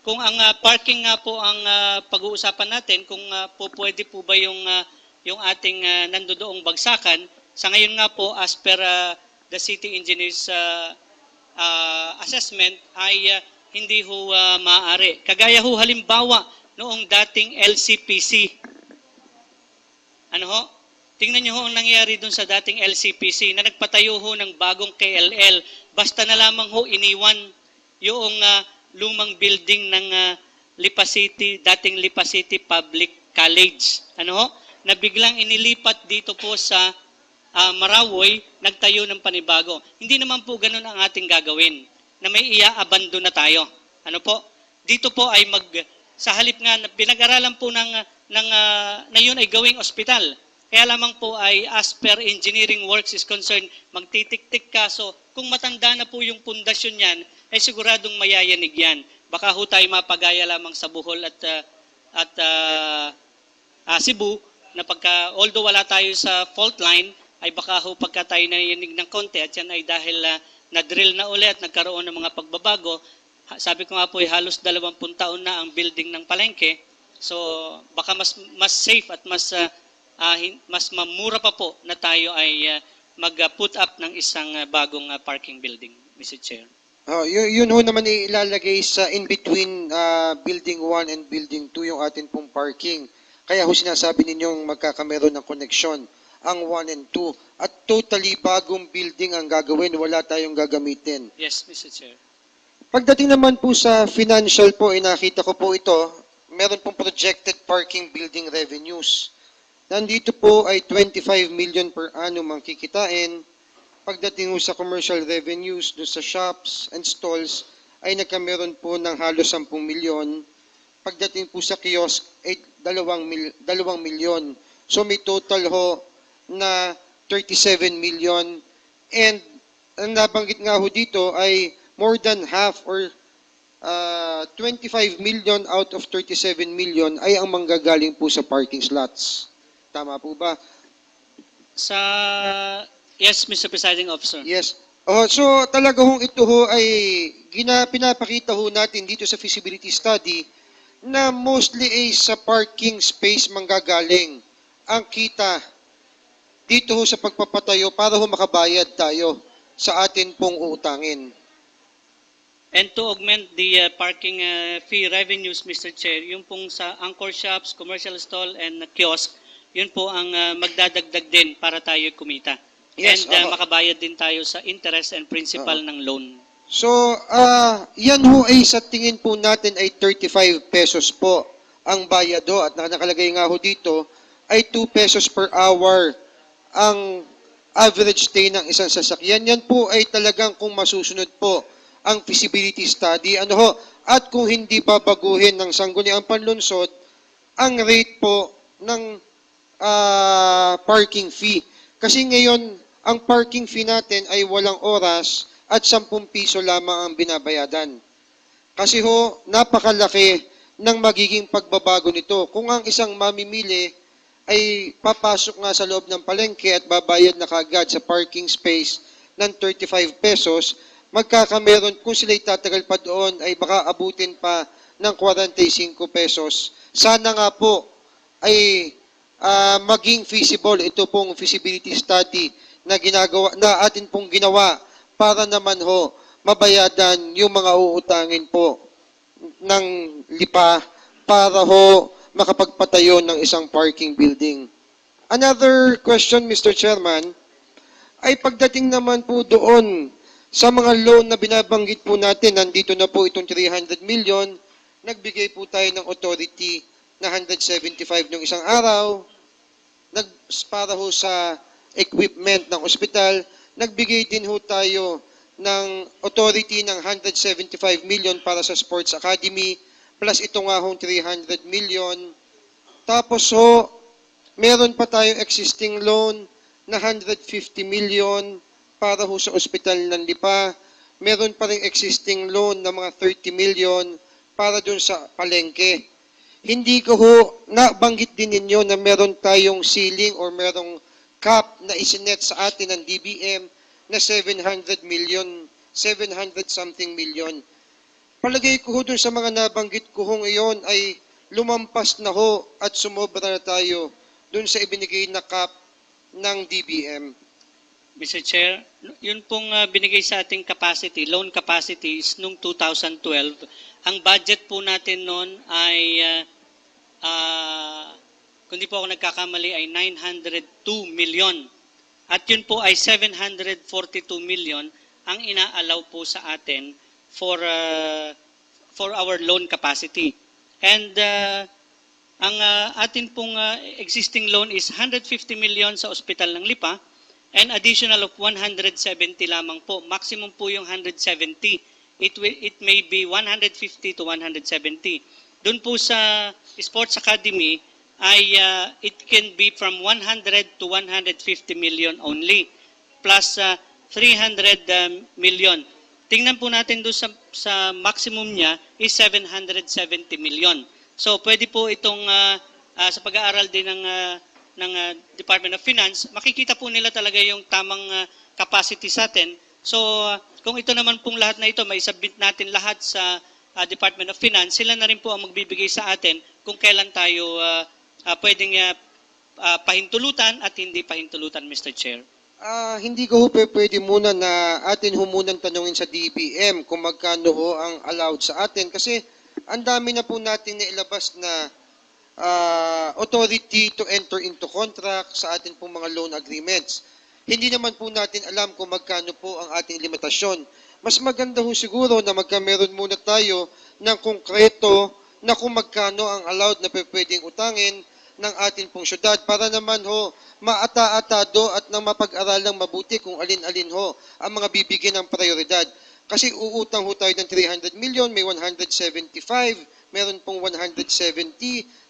kung ang parking nga po ang pag-uusapan natin, kung po pwede po ba yung ating nandodoong bagsakan, sa ngayon nga po as per the city engineer's assessment ay hindi ho maaari. Kagaya ho halimbawa noong dating LCPC. Ano ho? Tingnan niyo ho ang nangyari dun sa dating LCPC na nagpatayo ho ng bagong KLL. Basta na lamang ho iniwan yung lumang building ng Lipa City, dating Lipa City Public College. Ano ho? Na biglang inilipat dito po sa Marawoy, nagtayo ng panibago. Hindi naman po ganun ang ating gagawin na may iaabandon na tayo. Ano po? Dito po ay sa halip nga na pinag-aralan po na yun ay gawing ospital. Kaya lamang po ay as per engineering works is concerned, magtitik-tik ka. So kung matanda na po yung pundasyon yan, ay siguradong mayayanig yan. Baka ho tayo mapagaya lamang sa Bohol at Cebu, na although wala tayo sa fault line, ay baka ho pagka tayo nayayanig ng konti at yan ay dahil na-drill na ulit at nagkaroon ng mga pagbabago. Sabi ko nga po ay halos 20 taon na ang building ng palengke. So baka mas safe at mas mamura pa po na tayo ay mag-put up ng isang bagong parking building, Mr. Chair. Yun ho naman ilalagay sa in-between building 1 and building 2 yung atin pong parking. Kaya ho sinasabi ninyong magkakameron ng koneksyon ang 1 and 2. At totally bagong building ang gagawin, wala tayong gagamitin. Yes, Mr. Chair. Pagdating naman po sa financial po, nakita ko po ito, meron pong projected parking building revenues. Nandito po ay 25 million per annum ang kikitain. Pagdating po sa commercial revenues do sa shops and stalls ay nagkameron po ng halos 10 milyon. Pagdating po sa kiosk ay 2 milyon. So may total ho na 37 million. And ang nabanggit nga ho dito ay more than half or 25 million out of 37 million ay ang manggagaling po sa parking slots. Tama po ba? Yes, Mr. Presiding Officer. Yes. So talaga hong ito ho ay pinapakita ho natin dito sa feasibility study na mostly ay sa parking space manggagaling ang kita dito ho sa pagpapatayo para ho makabayad tayo sa atin pong uutangin. And to augment the parking fee revenues, Mr. Chair, yung pong sa anchor shops, commercial stall, and kiosk, yun po ang magdadagdag din para tayo kumita. Yes, and makabayad din tayo sa interest and principal ng loan. So, yan ho ay sa tingin po natin ay 35 pesos po ang bayado at nakalagay nga ho dito ay 2 pesos per hour ang average stay ng isang sasakyan. Yan po ay talagang kung masusunod po ang feasibility study. Ano ho? At kung hindi babaguhin ng sangguniang panlunsod, ang rate po ng parking fee. Kasi ngayon, ang parking fee natin ay walang oras at 10 piso lamang ang binabayadan. Kasi ho, napakalaki ng magiging pagbabago nito. Kung ang isang mamimili ay papasok nga sa loob ng palengke at babayad na kagad sa parking space ng 35 pesos, magkakameron, kung sila'y tatagal pa doon, ay baka abutin pa ng 45 pesos. Sana nga po ay maging feasible ito pong feasibility study na atin pong ginawa para naman ho mabayadan yung mga uutangin po ng lipa para ho makapagpatayo ng isang parking building. Another question, Mr. Chairman, ay pagdating naman po doon sa mga loan na binabanggit po natin, nandito na po itong 300 million, nagbigay po tayo ng authority na 175 ng isang araw, para ho sa equipment ng ospital, nagbigay din ho tayo ng authority ng 175 million para sa Sports Academy, plus ito nga hong 300 million. Tapos ho, meron pa tayong existing loan na 150 million para ho sa ospital ng Lipa. Meron pa rin existing loan na mga 30 million para dun sa palengke. Hindi ko ho nabanggit din ninyo na meron tayong ceiling or merong cap na isinet sa atin ng DBM na 700 million, 700 something million. Palagay ko ho dun sa mga nabanggit ko hong iyon ay lumampas na ho at sumobra na tayo dun sa ibinigay na cap ng DBM. Mr. Chair, yun pong binigay sa ating capacity, loan capacities nung 2012, ang budget po natin noon ay, kung di po ako nagkakamali, ay 902 million. At yun po ay 742 million ang inaalaw po sa atin for our loan capacity. And ang atin pong existing loan is 150 million sa Ospital ng Lipa, and additional of 170 lamang po. Maximum po yung 170. It may be 150 to 170. Doon po sa Sports Academy ay it can be from 100 to 150 million only, plus 300 million. Tingnan po natin doon sa maximum niya is 770 million. So pwede po itong sa pag-aaral din ng Department of Finance, makikita po nila talaga yung tamang capacity sa atin. So, kung ito naman pong lahat na ito, may submit natin lahat sa Department of Finance, sila na rin po ang magbibigay sa atin kung kailan tayo pwedeng pahintulutan at hindi pahintulutan, Mr. Chair. Hindi ko ho pwede muna na atin ho munang tanungin sa DBM kung magkano ho ang allowed sa atin kasi ang dami na po natin na ilabas na authority to enter into contract sa ating pong mga loan agreements. Hindi naman po natin alam kung magkano po ang ating limitasyon. Mas maganda ho siguro na magkameron muna tayo ng konkreto na kung magkano ang allowed na pwedeng utangin ng ating pong syudad para naman ho maata-atado at nang mapag-aralang mabuti kung alin-alin ho ang mga bibigyan ng prioridad. Kasi uutang ho tayo ng 300 million, may 175, meron pong 170,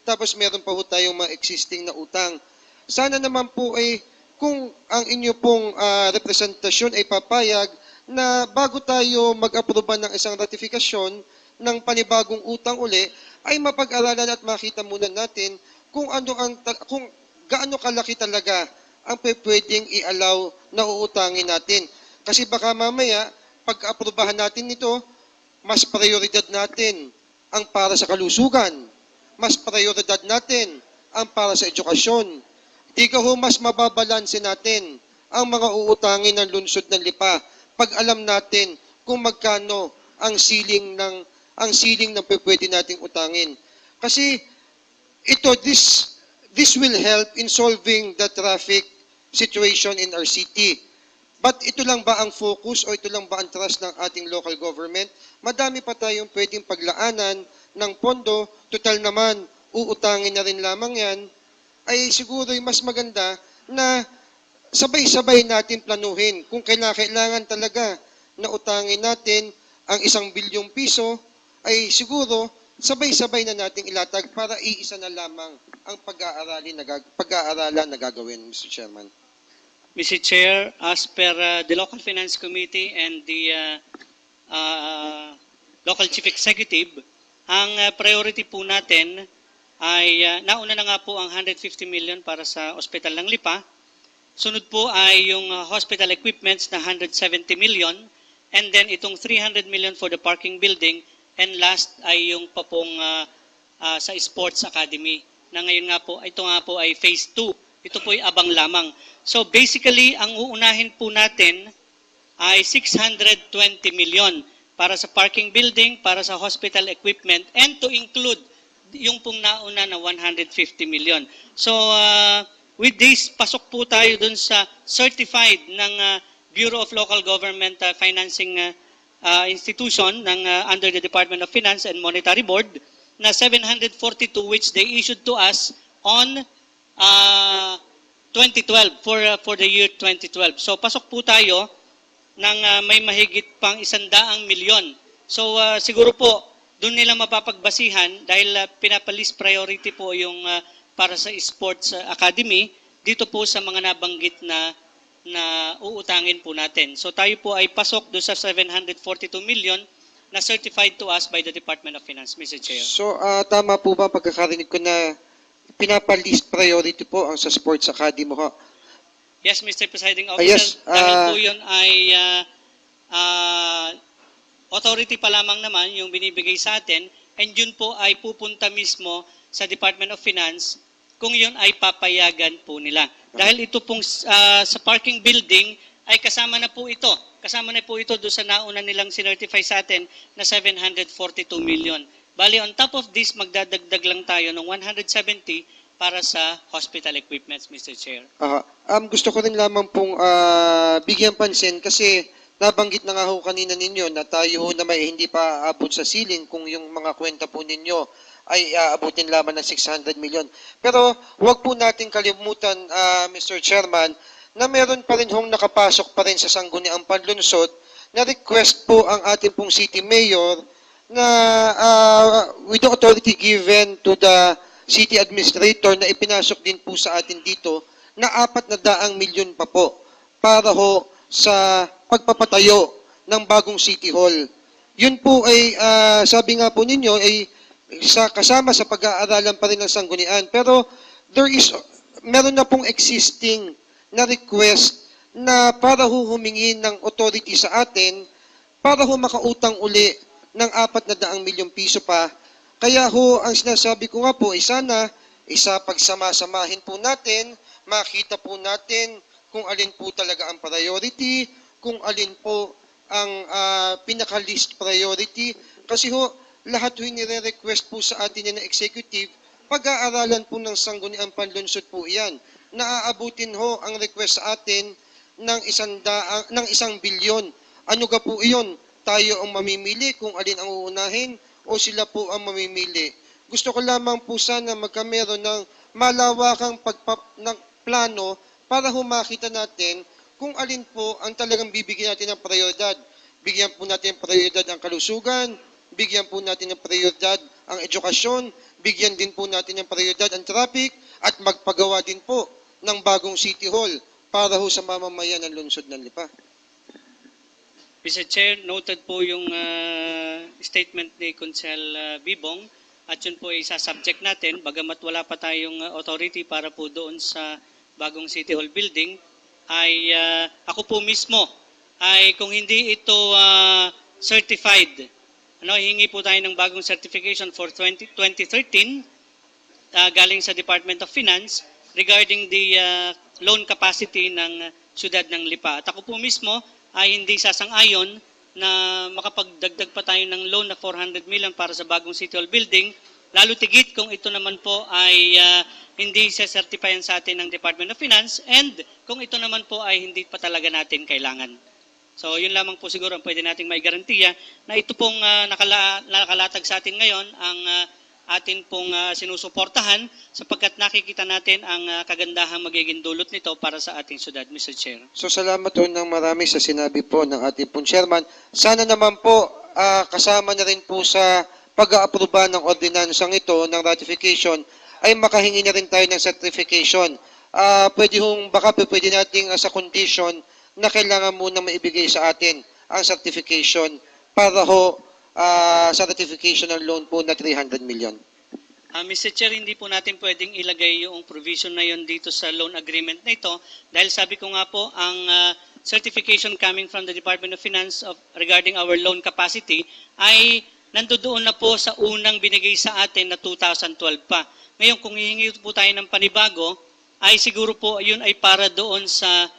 tapos meron pa ho tayong mga existing na utang. Sana naman po ay kung ang inyo pong representasyon ay papayag na bago tayo mag-aproba ng isang ratifikasyon ng panibagong utang uli, ay mapag-aralan at makita muna natin kung gaano kalaki talaga ang pwedeng i-allow na uutangin natin. Kasi baka mamaya, pag-aprobahan natin ito, mas prioridad natin ang para sa kalusugan, mas prioridad natin ang para sa edukasyon. Di ka ho mas mababalanse natin ang mga uutangin ng lungsod ng Lipa pag alam natin kung magkano ang ceiling ng pwede nating utangin. Kasi this will help in solving the traffic situation in our city. But ito lang ba ang focus o ito lang ba ang trust ng ating local government? Madami pa tayong pwedeng paglaanan ng pondo, total naman, uutangin na rin lamang yan, ay siguro mas maganda na sabay-sabay natin planuhin. Kung kailangan talaga na utangin natin ang 1 bilyong piso, ay siguro sabay-sabay na nating ilatag para iisa na lamang ang pag-aaralan na gagawin, Mr. Chairman. Mr. Chair, as per the Local Finance Committee and the Local Chief Executive, ang priority po natin ay nauna na nga po ang 150 million para sa Ospital ng Lipa. Sunod po ay yung hospital equipments na 170 million, and then itong 300 million for the parking building, and last ay yung pa pong sa Sports Academy na ngayon nga po, ito nga po ay phase 2. Ito po ay abang lamang. So basically, ang uunahin po natin ay 620 million para sa parking building, para sa hospital equipment, and to include yung pong nauna na 150 million. So with this, pasok po tayo dun sa certified ng Bureau of Local Government Financing institution ng under the Department of Finance and Monetary Board na 742 which they issued to us on 2012 for the year 2012. So pasok po tayo ng may mahigit pang 100 milyon. So siguro po doon nila mapapagbasihan dahil pinapalist priority po yung para sa sports academy dito po sa mga nabanggit na uutangin po natin. So tayo po ay pasok doon sa 742 million na certified to us by the Department of Finance, Mr. Chair. So, tama po ba pagkakarinig ko na pinapalist priority po ang sa Sports Academy ho? Yes, Mr. Presiding yes, Officer, dahil po yun ay authority pa lamang naman yung binibigay sa atin and yun po ay pupunta mismo sa Department of Finance kung yun ay papayagan po nila. Dahil ito pong sa parking building ay kasama na po ito. Kasama na po ito doon sa nauna nilang sinertify sa atin na 742 million. Bali, on top of this, magdadagdag lang tayo ng 170 para sa hospital equipments, Mr. Chair. Gusto ko rin lamang pong bigyan pansin kasi nabanggit na nga ho kanina ninyo na tayo ho na may hindi pa aabot sa ceiling kung yung mga kwenta po ninyo ay aabutin lamang ng 600 million. Pero huwag po natin kalimutan, Mr. Chairman, na meron pa rin hong nakapasok pa rin sa Sangguniang Panlunsod na request po ang ating pong City Mayor na with the authority given to the City Administrator na ipinasok din po sa atin dito na 400 milyon pa po para ho sa pagpapatayo ng bagong City Hall. Yun po ay, sabi nga po ninyo, ay kasama sa pag-aaralan pa rin ng sanggunian. Pero meron na pong existing na request na para humingi ng authority sa atin para makautang uli ng 400 milyong piso pa. Kaya ang sinasabi ko nga po ay sana pagsama-samahin po natin, makita po natin kung alin po talaga ang priority, kung alin po ang pinaka-least priority. Kasi lahat nire-request po sa atin ng executive, pag-aaralan po ng Sangguniang Panlunsod po iyan. Naaabutin ang request sa atin ng 1 bilyon. Ano ga po iyon? Tayo ang mamimili kung alin ang uunahin o sila po ang mamimili. Gusto ko lamang po sana magkameron ng malawakang ng plano para makita natin kung alin po ang talagang bibigyan natin ng prioridad. Bigyan po natin ng prioridad ang kalusugan, bigyan po natin ng prioridad ang edukasyon, bigyan din po natin ng prioridad ang traffic, at magpagawa din po ng bagong City Hall para sa mamamayan ng lungsod ng Lipa. Mr. Chair, noted po yung statement ni Consel Bibong at yun po ay isa-subject natin bagamat wala pa tayong authority para po doon sa bagong City Hall building ay ako po mismo ay kung hindi ito certified, hingi po tayo ng bagong certification for 2013 galing sa Department of Finance regarding the loan capacity ng siyudad ng Lipa. At ako po mismo ay hindi sasang-ayon na makapagdagdag pa tayo ng loan na 400 million para sa bagong City Hall building, lalo tigit kung ito naman po ay hindi sa-certifyan sa atin ng Department of Finance and kung ito naman po ay hindi pa talaga natin kailangan. So yun lamang po siguro ang pwede nating may garantiya na ito pong nakalatag sa atin ngayon ang atin pong sinusuportahan sapagkat nakikita natin ang kagandahang magiging dulot nito para sa ating syudad, Mr. Chair. So salamat po ng marami sa sinabi po ng ating pong chairman. Sana naman po kasama na rin po sa pag-aaproba ng ordinansang ito ng ratification ay makahingi na rin tayo ng certification. Baka pwede nating sa condition na kailangan muna maibigay sa atin ang certification para sa ratification ng loan po na 300 million. Mr. Chair, hindi po natin pwedeng ilagay yung provision na yon dito sa loan agreement na ito dahil sabi ko nga po ang certification coming from the Department of Finance regarding our loan capacity ay nandoon na po sa unang binigay sa atin na 2012 pa. Ngayon kung hihingi po tayo ng panibago ay siguro po yun ay para doon sa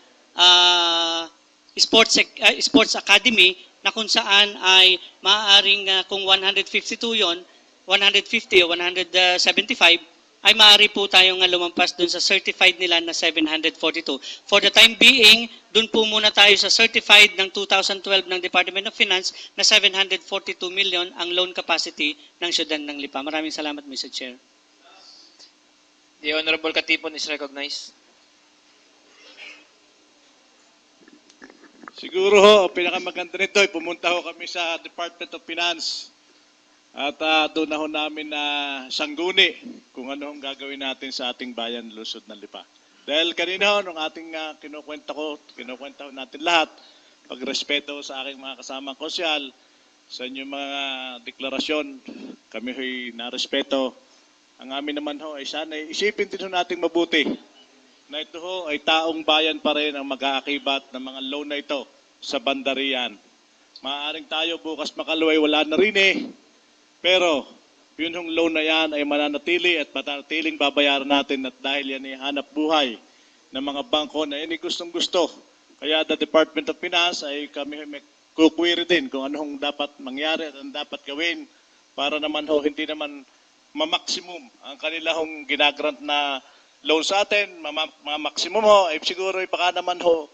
sports academy na kung saan ay maaaring kung 152 yon, 150 o 175 ay maaari po tayong lumampas dun sa certified nila na 742. For the time being, dun po muna tayo sa certified ng 2012 ng Department of Finance na 742 million ang loan capacity ng Siyudad ng Lipa. Maraming salamat, Mr. Chair. The Honorable Katipon is recognized. Siguro ho, ang pinakamaganda nito ay pumunta ho kami sa Department of Finance at doon na ho namin na sangguni kung ano ang gagawin natin sa ating bayan Lungsod ng Lipa. Dahil kanina ho, nung ating kinukwenta ho natin lahat, pagrespeto sa aking mga kasamang konsyal, sa inyong mga deklarasyon, kami ho'y narespeto. Ang amin naman ho ay sana isipin din ho nating mabuti na ito ho ay taong bayan pa rin ang mag-aakibat ng mga loan na ito sa bandarian. Maaaring tayo bukas makaluway wala na rin pero yun hong loan na yan ay mananatili at mananatiling babayaran natin at dahil yan ay hanap buhay ng mga bangko na yan ay gustong gusto. Kaya the Department of Finance ay kami may kukwiri din kung anong dapat mangyari at ang dapat gawin para naman ho hindi naman ma-maximum ang kanila hong ginagrant na loan sa atin, maximum ho, ay siguro ay baka naman ho,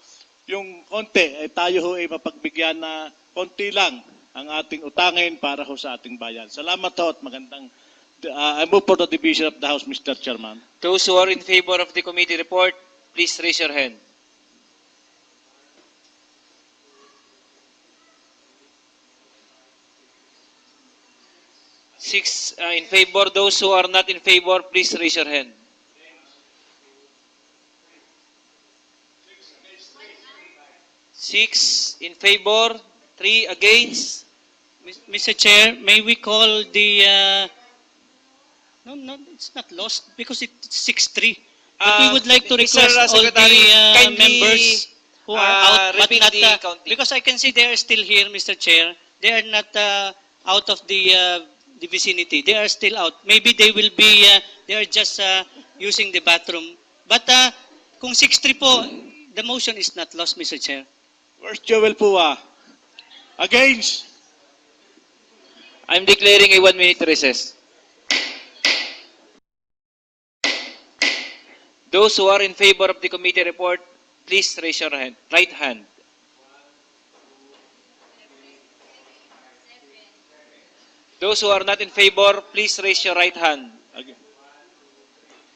yung konti, ay tayo ho ay mapagbigyan na konti lang ang ating utangin para ho sa ating bayan. Salamat ho at magandang, I move for the division of the House, Mr. Chairman. Those who are in favor of the committee report, please raise your hand. Six in favor. Those who are not in favor, please raise your hand. Six in favor, 3 against. Mr. Chair, may we call the... no, it's not lost because it's 6-3. But we would like to Mr. request all the Secretary, kindly, members who are out, but repeat not... the counting. because I can see they are still here, Mr. Chair. They are not out of the vicinity. They are still out. Maybe they will be... they are just using the bathroom. But kung 6-3 po, the motion is not lost, Mr. Chair. Where's Joel Pua? Against? I'm declaring a 1-minute recess. Those who are in favor of the committee report, please raise your hand, right hand. Those who are not in favor, please raise your right hand.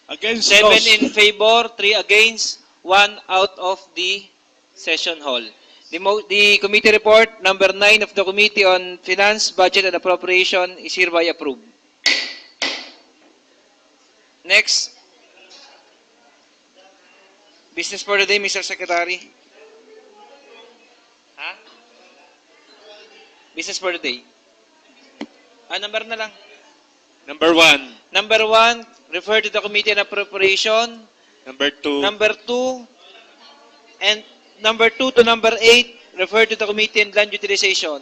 Against 7 lost. in favor, 3 against, 1 out of the session hall. The committee report number 9 of the Committee on Finance, Budget and Appropriation is hereby approved. Next. Business for the day, Mr. Secretary. Ha? Business for the day. Number na lang. Number 1. Number 1, refer to the Committee on Appropriation. Number 2. Number 2, and number 2 to number 8, refer to the Committee on Land Utilization.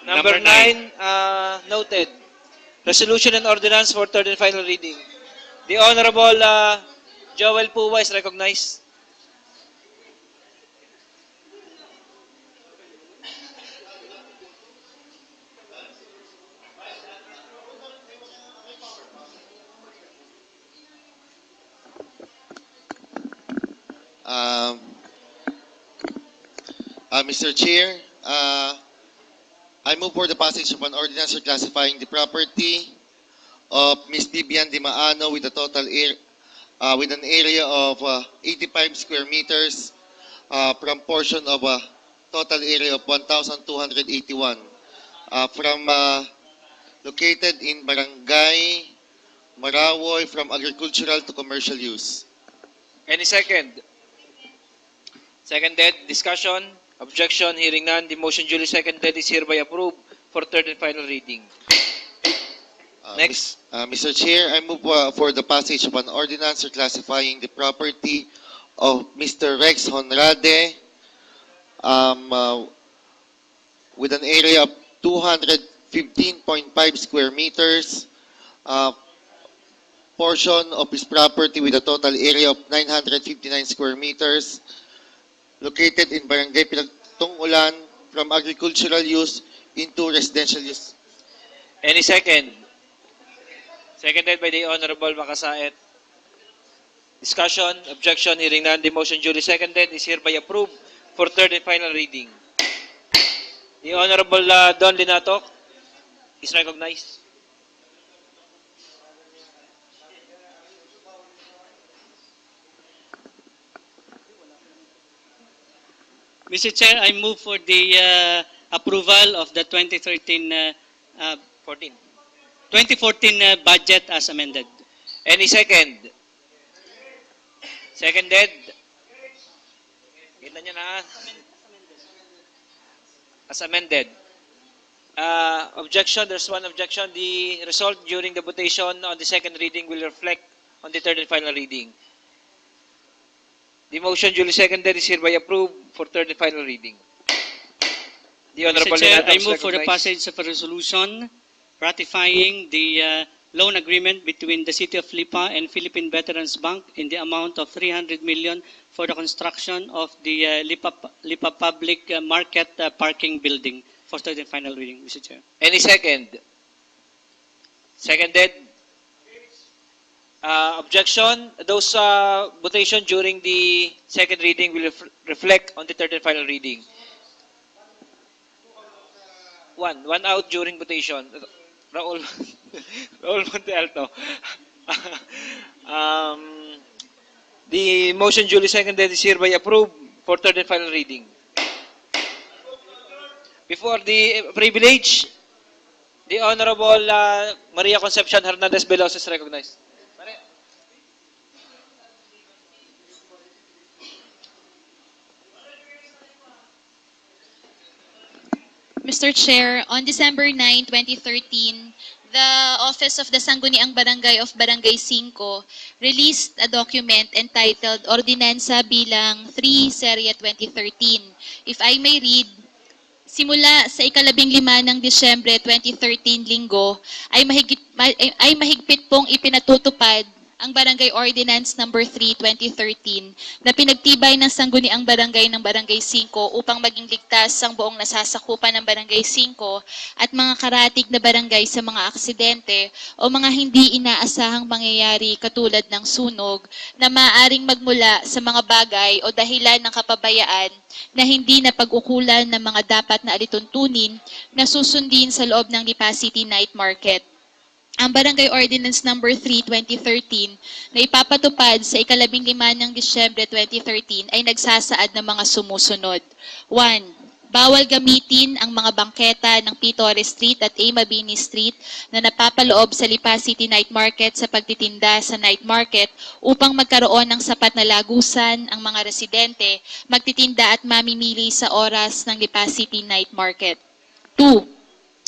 Number Number 9, noted. Resolution and ordinance for third and final reading. The Honorable Joel Puwa is recognized. Mr. Chair, I move for the passage of an ordinance reclassifying the property of Ms. Vivian Di Maano with a total with an area of 85 square meters from portion of a total area of 1,281 from located in Barangay Marawoy from agricultural to commercial use. Any second? Seconded. Discussion? Objection? Hearing none. The motion duly seconded is hereby approved for third and final reading. Next. Mr. Chair, I move for the passage of an ordinance reclassifying the property of Mr. Rex Honrade with an area of 215.5 square meters, portion of his property with a total area of 959 square meters, located in Barangay Pinagtungulan from agricultural use into residential use. Any second? Seconded by the Honorable Makasaet. Discussion, objection, hearing none, the motion duly seconded is hereby approved for third and final reading. The Honorable Don Linatok is recognized. Mr. Chair, I move for the approval of the 14. 2014 budget as amended. Any second? Seconded? Kita nyo na. As amended. Objection, there's one objection. The result during the votation on the second reading will reflect on the third and final reading. The motion duly seconded is hereby approved for third and final reading. The Honorable Mr. Chair, Linatok I is move for the recognized. passage of a resolution ratifying the loan agreement between the City of Lipa and Philippine Veterans Bank in the amount of 300 million for the construction of the Lipa Public Market Parking Building for third and final reading, Mr. Chair. Any second? Seconded? Objection? Those votation during the second reading will reflect on the third and final reading. One out during votation. Raul, Raul Monte Alto. The motion duly seconded is hereby approved for third and final reading. Before the privilege, the Honorable Maria Concepcion Hernandez Veloz is recognized. Mr. Chair, on December 9, 2013, the Office of the Sangguniang Barangay of Barangay 5 released a document entitled Ordinansa Bilang 3 Serye 2013. If I may read, simula sa ika-15 ng Disyembre 2013 linggo ay mahigpit pong ipinatutupad ang Barangay Ordinance Number 3, 2013 na pinagtibay ng Sangguniang Barangay ng Barangay 5 upang maging ligtas ang buong nasasakupan ng Barangay 5 at mga karatig na barangay sa mga aksidente o mga hindi inaasahang mangyayari katulad ng sunog na maaaring magmula sa mga bagay o dahilan ng kapabayaan na hindi na pag-ukulan ng mga dapat na alituntunin na susundin sa loob ng Lipa City Night Market. Ang Barangay Ordinance Number 3, 2013 na ipapatupad sa ika-15 ng Disyembre 2013 ay nagsasaad ng mga sumusunod. 1. Bawal gamitin ang mga bangketa ng P. Torres Street at A. Mabini Street na napapaloob sa Lipa City Night Market sa pagtitinda sa night market upang magkaroon ng sapat na lagusan ang mga residente, magtitinda at mamimili sa oras ng Lipa City Night Market. 2.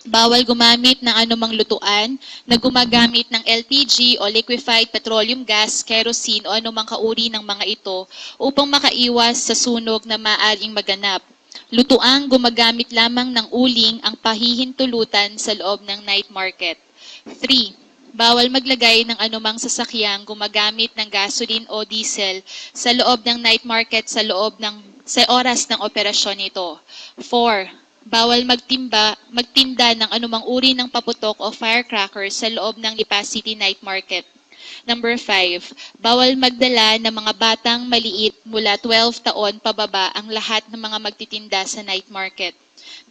Bawal gumamit ng anumang lutuan na gumagamit ng LPG o liquefied petroleum gas, kerosene o anumang kauri ng mga ito upang makaiwas sa sunog na maaaring maganap. Lutuang gumagamit lamang ng uling ang pahihintulutan sa loob ng night market. 3. Bawal maglagay ng anumang sasakyang gumagamit ng gasoline o diesel sa loob ng night market sa oras ng operasyon nito. 4. Bawal magtinda ng anumang uri ng paputok o firecrackers sa loob ng Lipa City Night Market. Number 5, bawal magdala ng mga batang maliit mula 12 taon pababa ang lahat ng mga magtitinda sa night market.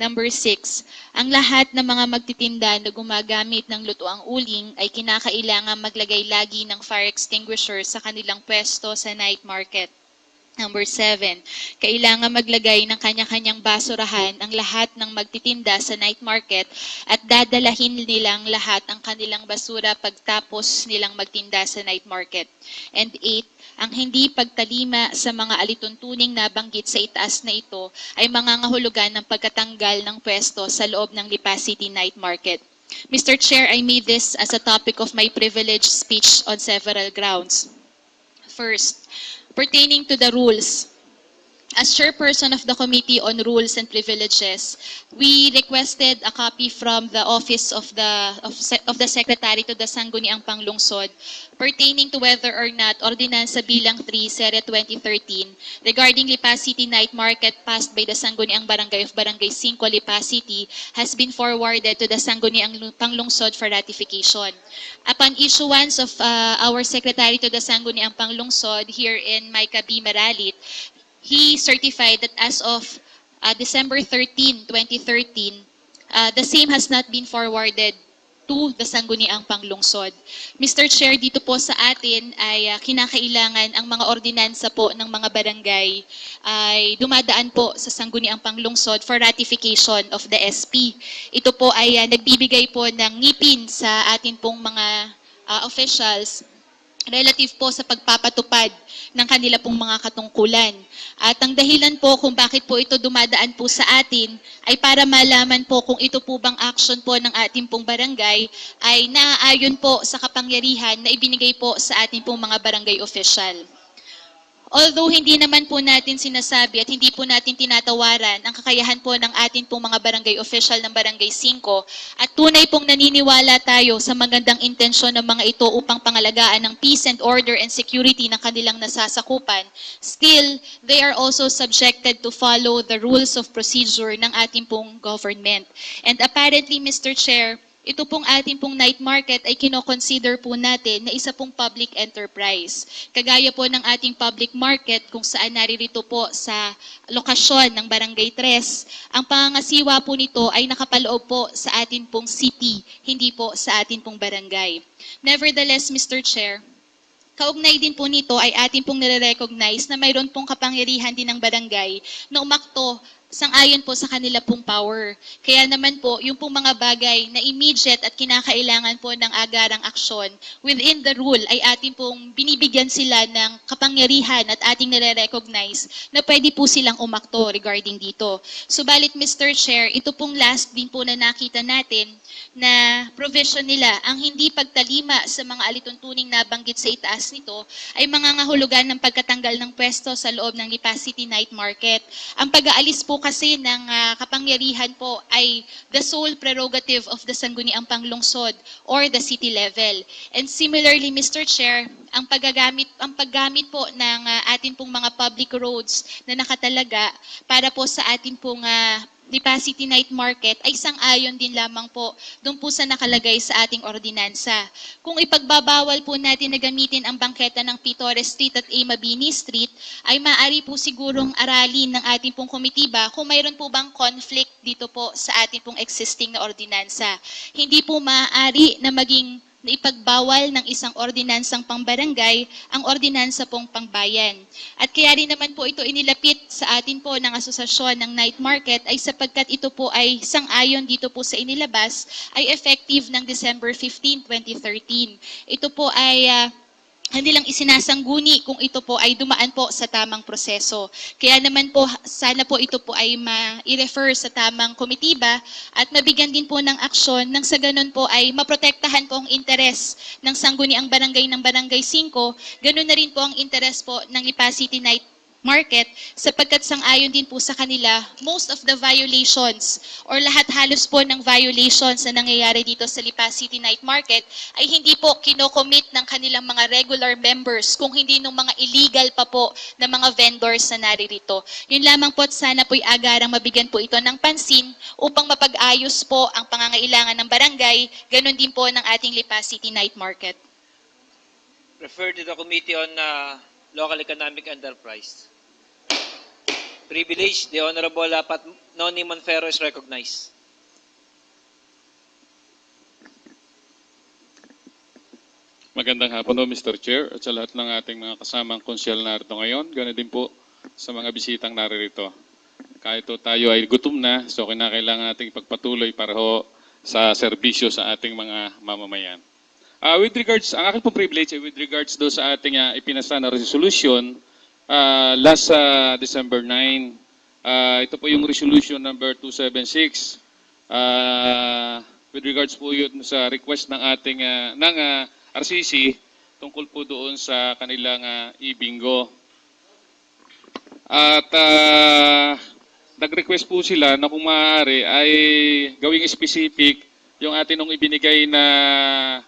Number 6, ang lahat ng mga magtitinda na gumagamit ng lutuang uling ay kinakailangan maglagay lagi ng fire extinguisher sa kanilang pwesto sa night market. Number 7, kailangan maglagay ng kanya-kanyang basurahan ang lahat ng magtitinda sa night market at dadalahin nilang lahat ang kanilang basura pagtapos nilang magtinda sa night market. And 8, ang hindi pagtalima sa mga alituntuning nabanggit sa itaas na ito ay mangangahulugan ng pagkatanggal ng pwesto sa loob ng Lipa City Night Market. Mr. Chair, I made this as a topic of my privileged speech on several grounds. First, pertaining to the rules, as chairperson of the Committee on Rules and Privileges, we requested a copy from the office of the Secretary to the Sangguniang Panglungsod pertaining to whether or not Ordinansa Bilang 3, Sere 2013, regarding Lipa City Night Market passed by the Sangguniang Barangay of Barangay 5, Lipa City, has been forwarded to the Sangguniang Panglungsod for ratification. Upon issuance of our Secretary to the Sangguniang Panglungsod here in Micah B. Maralit, he certified that as of December 13, 2013, the same has not been forwarded to the Sangguniang Panglungsod. Mr. Chair, dito po sa atin ay kinakailangan ang mga ordinansa po ng mga barangay ay dumadaan po sa Sangguniang Panglungsod for ratification of the SP. Ito po ay nagbibigay po ng ngipin sa atin pong mga officials relative po sa pagpapatupad ng kanila pong mga katungkulan. At ang dahilan po kung bakit po ito dumadaan po sa atin ay para malaman po kung ito po bang action po ng ating pong barangay ay naaayon po sa kapangyarihan na ibinigay po sa ating pong mga barangay official. Although hindi naman po natin sinasabi at hindi po natin tinatawaran ang kakayahan po ng atin pong mga barangay official ng Barangay 5 at tunay pong naniniwala tayo sa magandang intensyon ng mga ito upang pangalagaan ng peace and order and security ng kanilang nasasakupan, still, they are also subjected to follow the rules of procedure ng ating pong government. And apparently, Mr. Chair, ito pong ating pong night market ay kino-consider po natin na isa pong public enterprise. Kagaya po ng ating public market kung saan naririto po sa lokasyon ng Barangay 3, ang pangangasiwa po nito ay nakapaloob po sa ating pong city, hindi po sa ating pong barangay. Nevertheless, Mr. Chair, kaugnay din po nito ay ating pong nire-recognize na mayroon pong kapangyarihan din ng barangay na umakto sang-ayon po sa kanila pong power. Kaya naman po, yung pong mga bagay na immediate at kinakailangan po ng agarang aksyon within the rule ay ating pong binibigyan sila ng kapangyarihan at ating nire-recognize na pwede po silang umakto regarding dito. Subalit, Mr. Chair, ito pong last din po na nakita natin na provision nila, ang hindi pagtalima sa mga alituntuning nabanggit sa itaas nito ay mangangahulugan ng pagkatanggal ng pwesto sa loob ng Lipa City Night Market. Ang pag-aalis po kasi ng kapangyarihan po ay the sole prerogative of the Sangguniang Panglungsod or the city level. And similarly, Mr. Chair, ang paggamit po ng atin pong mga public roads na nakatalaga para po sa atin pong Lipa City Night Market ay sang-ayon din lamang po doon po sa nakalagay sa ating ordinansa. Kung ipagbabawal po natin na gamitin ang bangketa ng Pitores Street at A. Mabini Street, ay maaari po sigurong aralin ng ating pong komitiba kung mayroon po bang conflict dito po sa ating pong existing na ordinansa. Hindi po maaari na maging na ipagbawal ng isang ordinansang pangbarangay ang ordinansa pong pangbayan. At kaya rin naman po ito inilapit sa atin po ng asosasyon ng night market ay sapagkat ito po ay sang-ayon dito po sa inilabas ay effective ng December 15, 2013. Ito po ay hindi lang isinasangguni kung ito po ay dumaan po sa tamang proseso. Kaya naman po, sana po ito po ay ma-refer sa tamang komitiba at mabigyan din po ng aksyon nang sa ganun po ay maprotektahan po ang interes ng sangguniang barangay ng Barangay 5, ganun na rin po ang interes po ng Lipa City Night Market sapagkat sang-ayon din po sa kanila most of the violations or lahat halos po ng violations na nangyayari dito sa Lipa City Night Market ay hindi po kinocommit ng kanilang mga regular members kung hindi ng mga illegal pa po na mga vendors na naririto. Yun lamang po at sana po'y agarang mabigyan po ito ng pansin upang mapag-ayos po ang pangangailangan ng barangay, ganun din po ng ating Lipa City Night Market. Refer to the Committee on Local Economic Enterprise. Privilege, the Honorable Noni Monfero is recognized. Magandang hapon po, Mr. Chair, at sa lahat ng ating mga kasamang konsyal narito ngayon. Ganoon din po sa mga bisitang naririto. Kahit po tayo ay gutom na, so kinakailangan nating pagpatuloy para ho sa serbisyo sa ating mga mamamayan. With regards, ang aking pong privilege ay with regards do sa ating ipinasa na resolution last December 9. Ito po yung resolution number 276. With regards po yun sa request ng ating ng RCC tungkol po doon sa kanilang e-bingo. At nag-request po sila na kung maaari ay gawing specific yung atin nung ibinigay na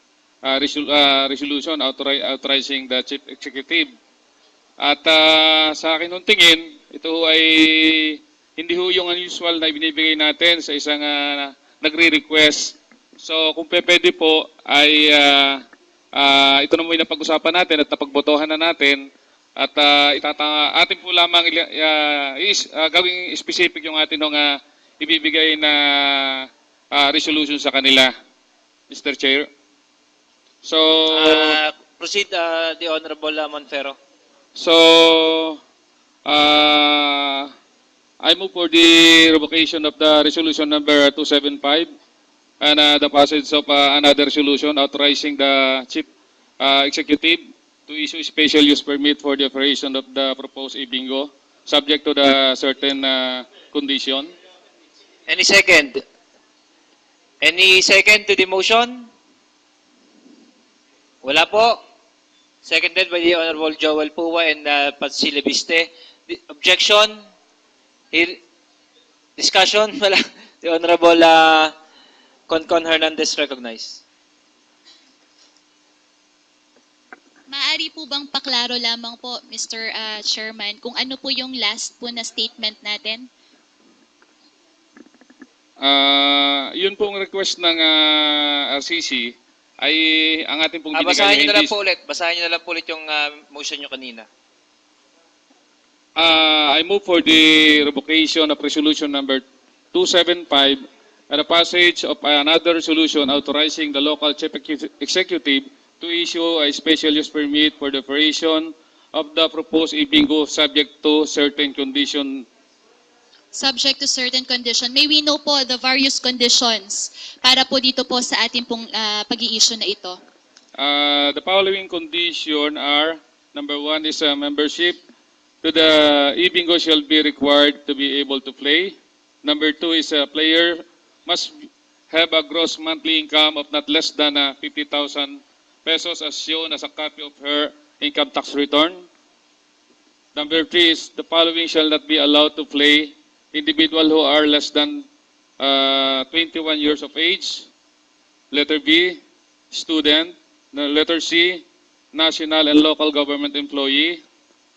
resolution authorizing the Chief Executive. At sa akin nung tingin, ito ho ay hindi ho yung unusual na ibinibigay natin sa isang nagre-request. So kung pwede po ay ito na muna napag-usapan natin at napagbotohan na natin at atin po lamang gawing specific yung atin nung ibibigay na resolution sa kanila, Mr. Chair. So, Proceed, the Honorable Monfero. So, I move for the revocation of the resolution number 275 and the passage of another resolution authorizing the Chief Executive to issue special use permit for the operation of the proposed e-bingo subject to the certain condition. Any second? Any second to the motion? Wala po. Seconded by the Honorable Joel Pua and Patsile Biste. Objection? Discussion? Wala. The Honorable Concon Hernandez recognized. Maaari po bang paklaro lamang po, Mr. Chairman, kung ano po yung last po na statement natin? Yun pong request ng RCC ay ang ating pong binigay Basahin nyo na lang hindi- po ulit. Basahin nyo na lang po ulit yung motion nyo kanina. I move for the revocation of resolution number 275 and the passage of another resolution authorizing the local chief executive to issue a special use permit for the operation of the proposed e-bingo subject to certain condition. Subject to certain condition. May we know po the various conditions para po dito po sa ating pong pag-i-issue na ito? The following condition are, number 1 is membership to the e-bingo shall be required to be able to play. Number 2 is a player must have a gross monthly income of not less than 50,000 pesos as shown as a copy of her income tax return. Number 3 is the following shall not be allowed to play: individual who are less than 21 years of age. Letter B, student. Letter C, national and local government employee.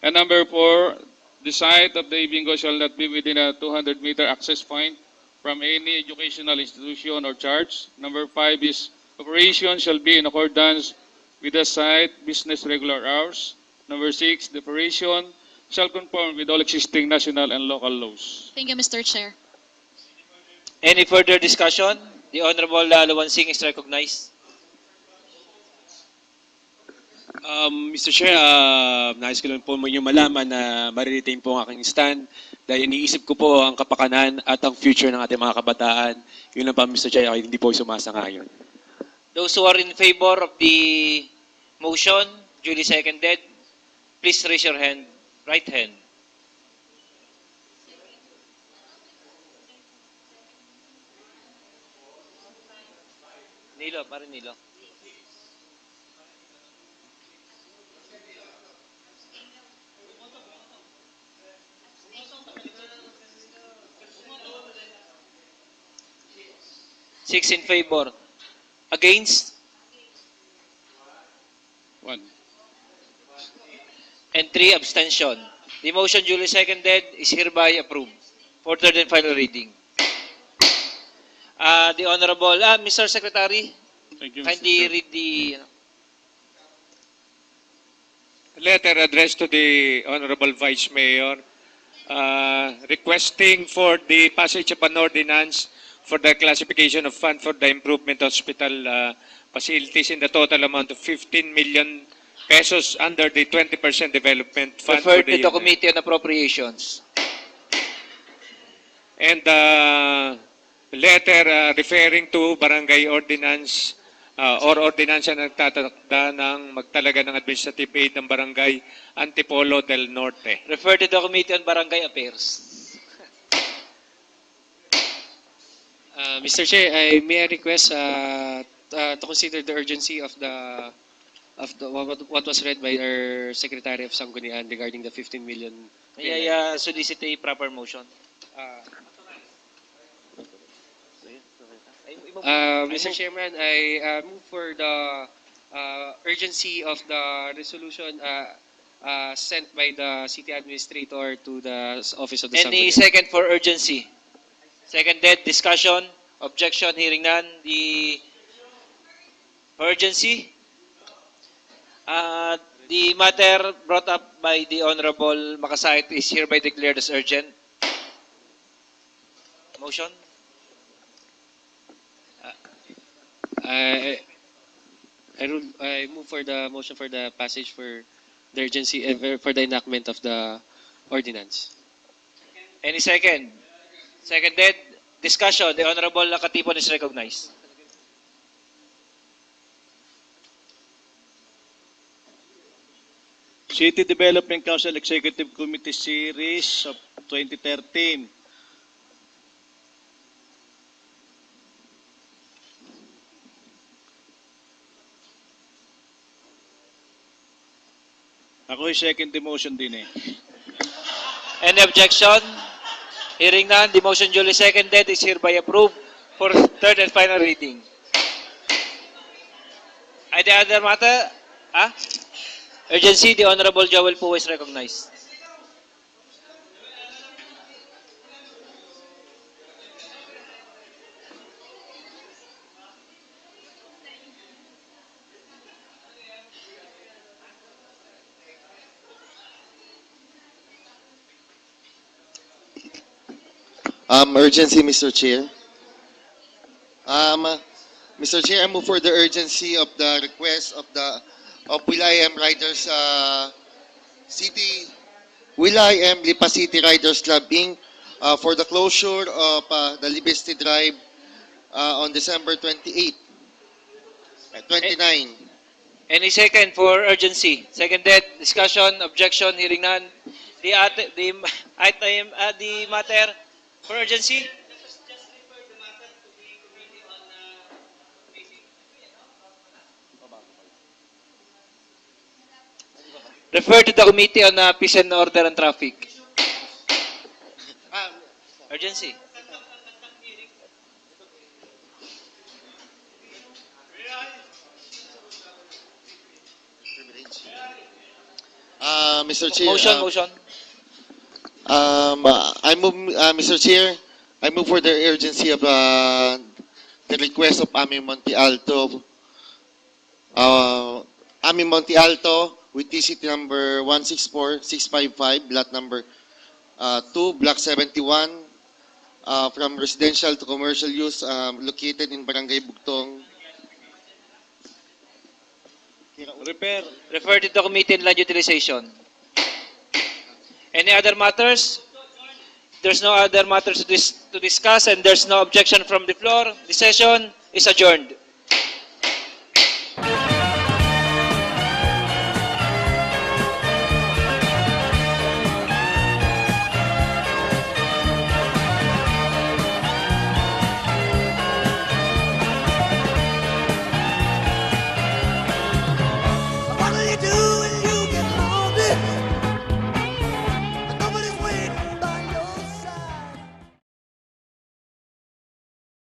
And number 4, the site of the e-bingo shall not be within a 200-meter access point from any educational institution or church. Number 5 is operation shall be in accordance with the site business regular hours. Number 6, the operation shall conform with all existing national and local laws. Thank you, Mr. Chair. Any further discussion? The Honorable Luwan Singh is recognized. Mr. Chair, nais ko lang po yung malaman na mariretain po ang aking stand dahil iniisip ko po ang kapakanan at ang future ng ating mga kabataan. Yun lang pa, Mr. Chair, ako hindi po sumasangayon. Those who are in favor of the motion, duly seconded, please raise your hand, right hand. Nilo, pare Nilo. Six in favor. Against? 1. And 3 abstention. The motion duly seconded is hereby approved for third and final reading. The Honorable, Mr. Secretary, Thank you, Mr. kindly Chair. read the... Letter addressed to the Honorable Vice Mayor requesting for the passage of an ordinance for the classification of fund for the improvement hospital facilities in the total amount of 15 million pesos under the 20% development fund. Referred for to the Committee on Appropriations. And letter referring to barangay ordinance or ordinansa na nagtatakda ng magtalaga ng administrative aid ng barangay Antipolo del Norte. Referred to the Committee on Barangay Affairs. Mr. Chair, may I request to consider the urgency of the what was read by our Secretary of Sanggunian regarding the 15 million. May I solicit a proper motion? Mr. Chairman, I move for the urgency of the resolution sent by the city administrator to the office of the Any Sanggunian. second for urgency? Seconded, discussion, objection, hearing none. The urgency. The matter brought up by the Honorable Makasait is hereby declared as urgent. Motion? I move for the motion for the passage for the urgency for the enactment of the ordinance. Any second? Seconded, discussion. The Honorable Katipon is recognized. City Development Council Executive Committee Series of 2013. Ako yung second demotion din eh. Any objection? Hearing none, the motion duly seconded is hereby approved for third and final reading. Any other matter? Urgency, the Honorable Joel Pu is recognized. Urgency, Mr. Chair. Mr. Chair, I move for the urgency of the request of Will.i.am Riders Will.i.am Lipa City Riders Club Inc. For the closure of the Liberty Drive on December 29. Any second for urgency? Seconded, discussion, objection, hearing none. The matter for urgency? Refer to the Committee on Peace and Order and Traffic. Urgency. Mr. Chair. Motion. I move, Mr. Chair, I move for the urgency of the request of Ami Monte Alto. Ami Monte Alto with TCT number 164655, lot number 2, block 71, from residential to commercial use, located in Barangay Bugtong. Refer to the Committee on Land Utilization. Any other matters? There's no other matters to discuss and there's no objection from the floor. The session is adjourned.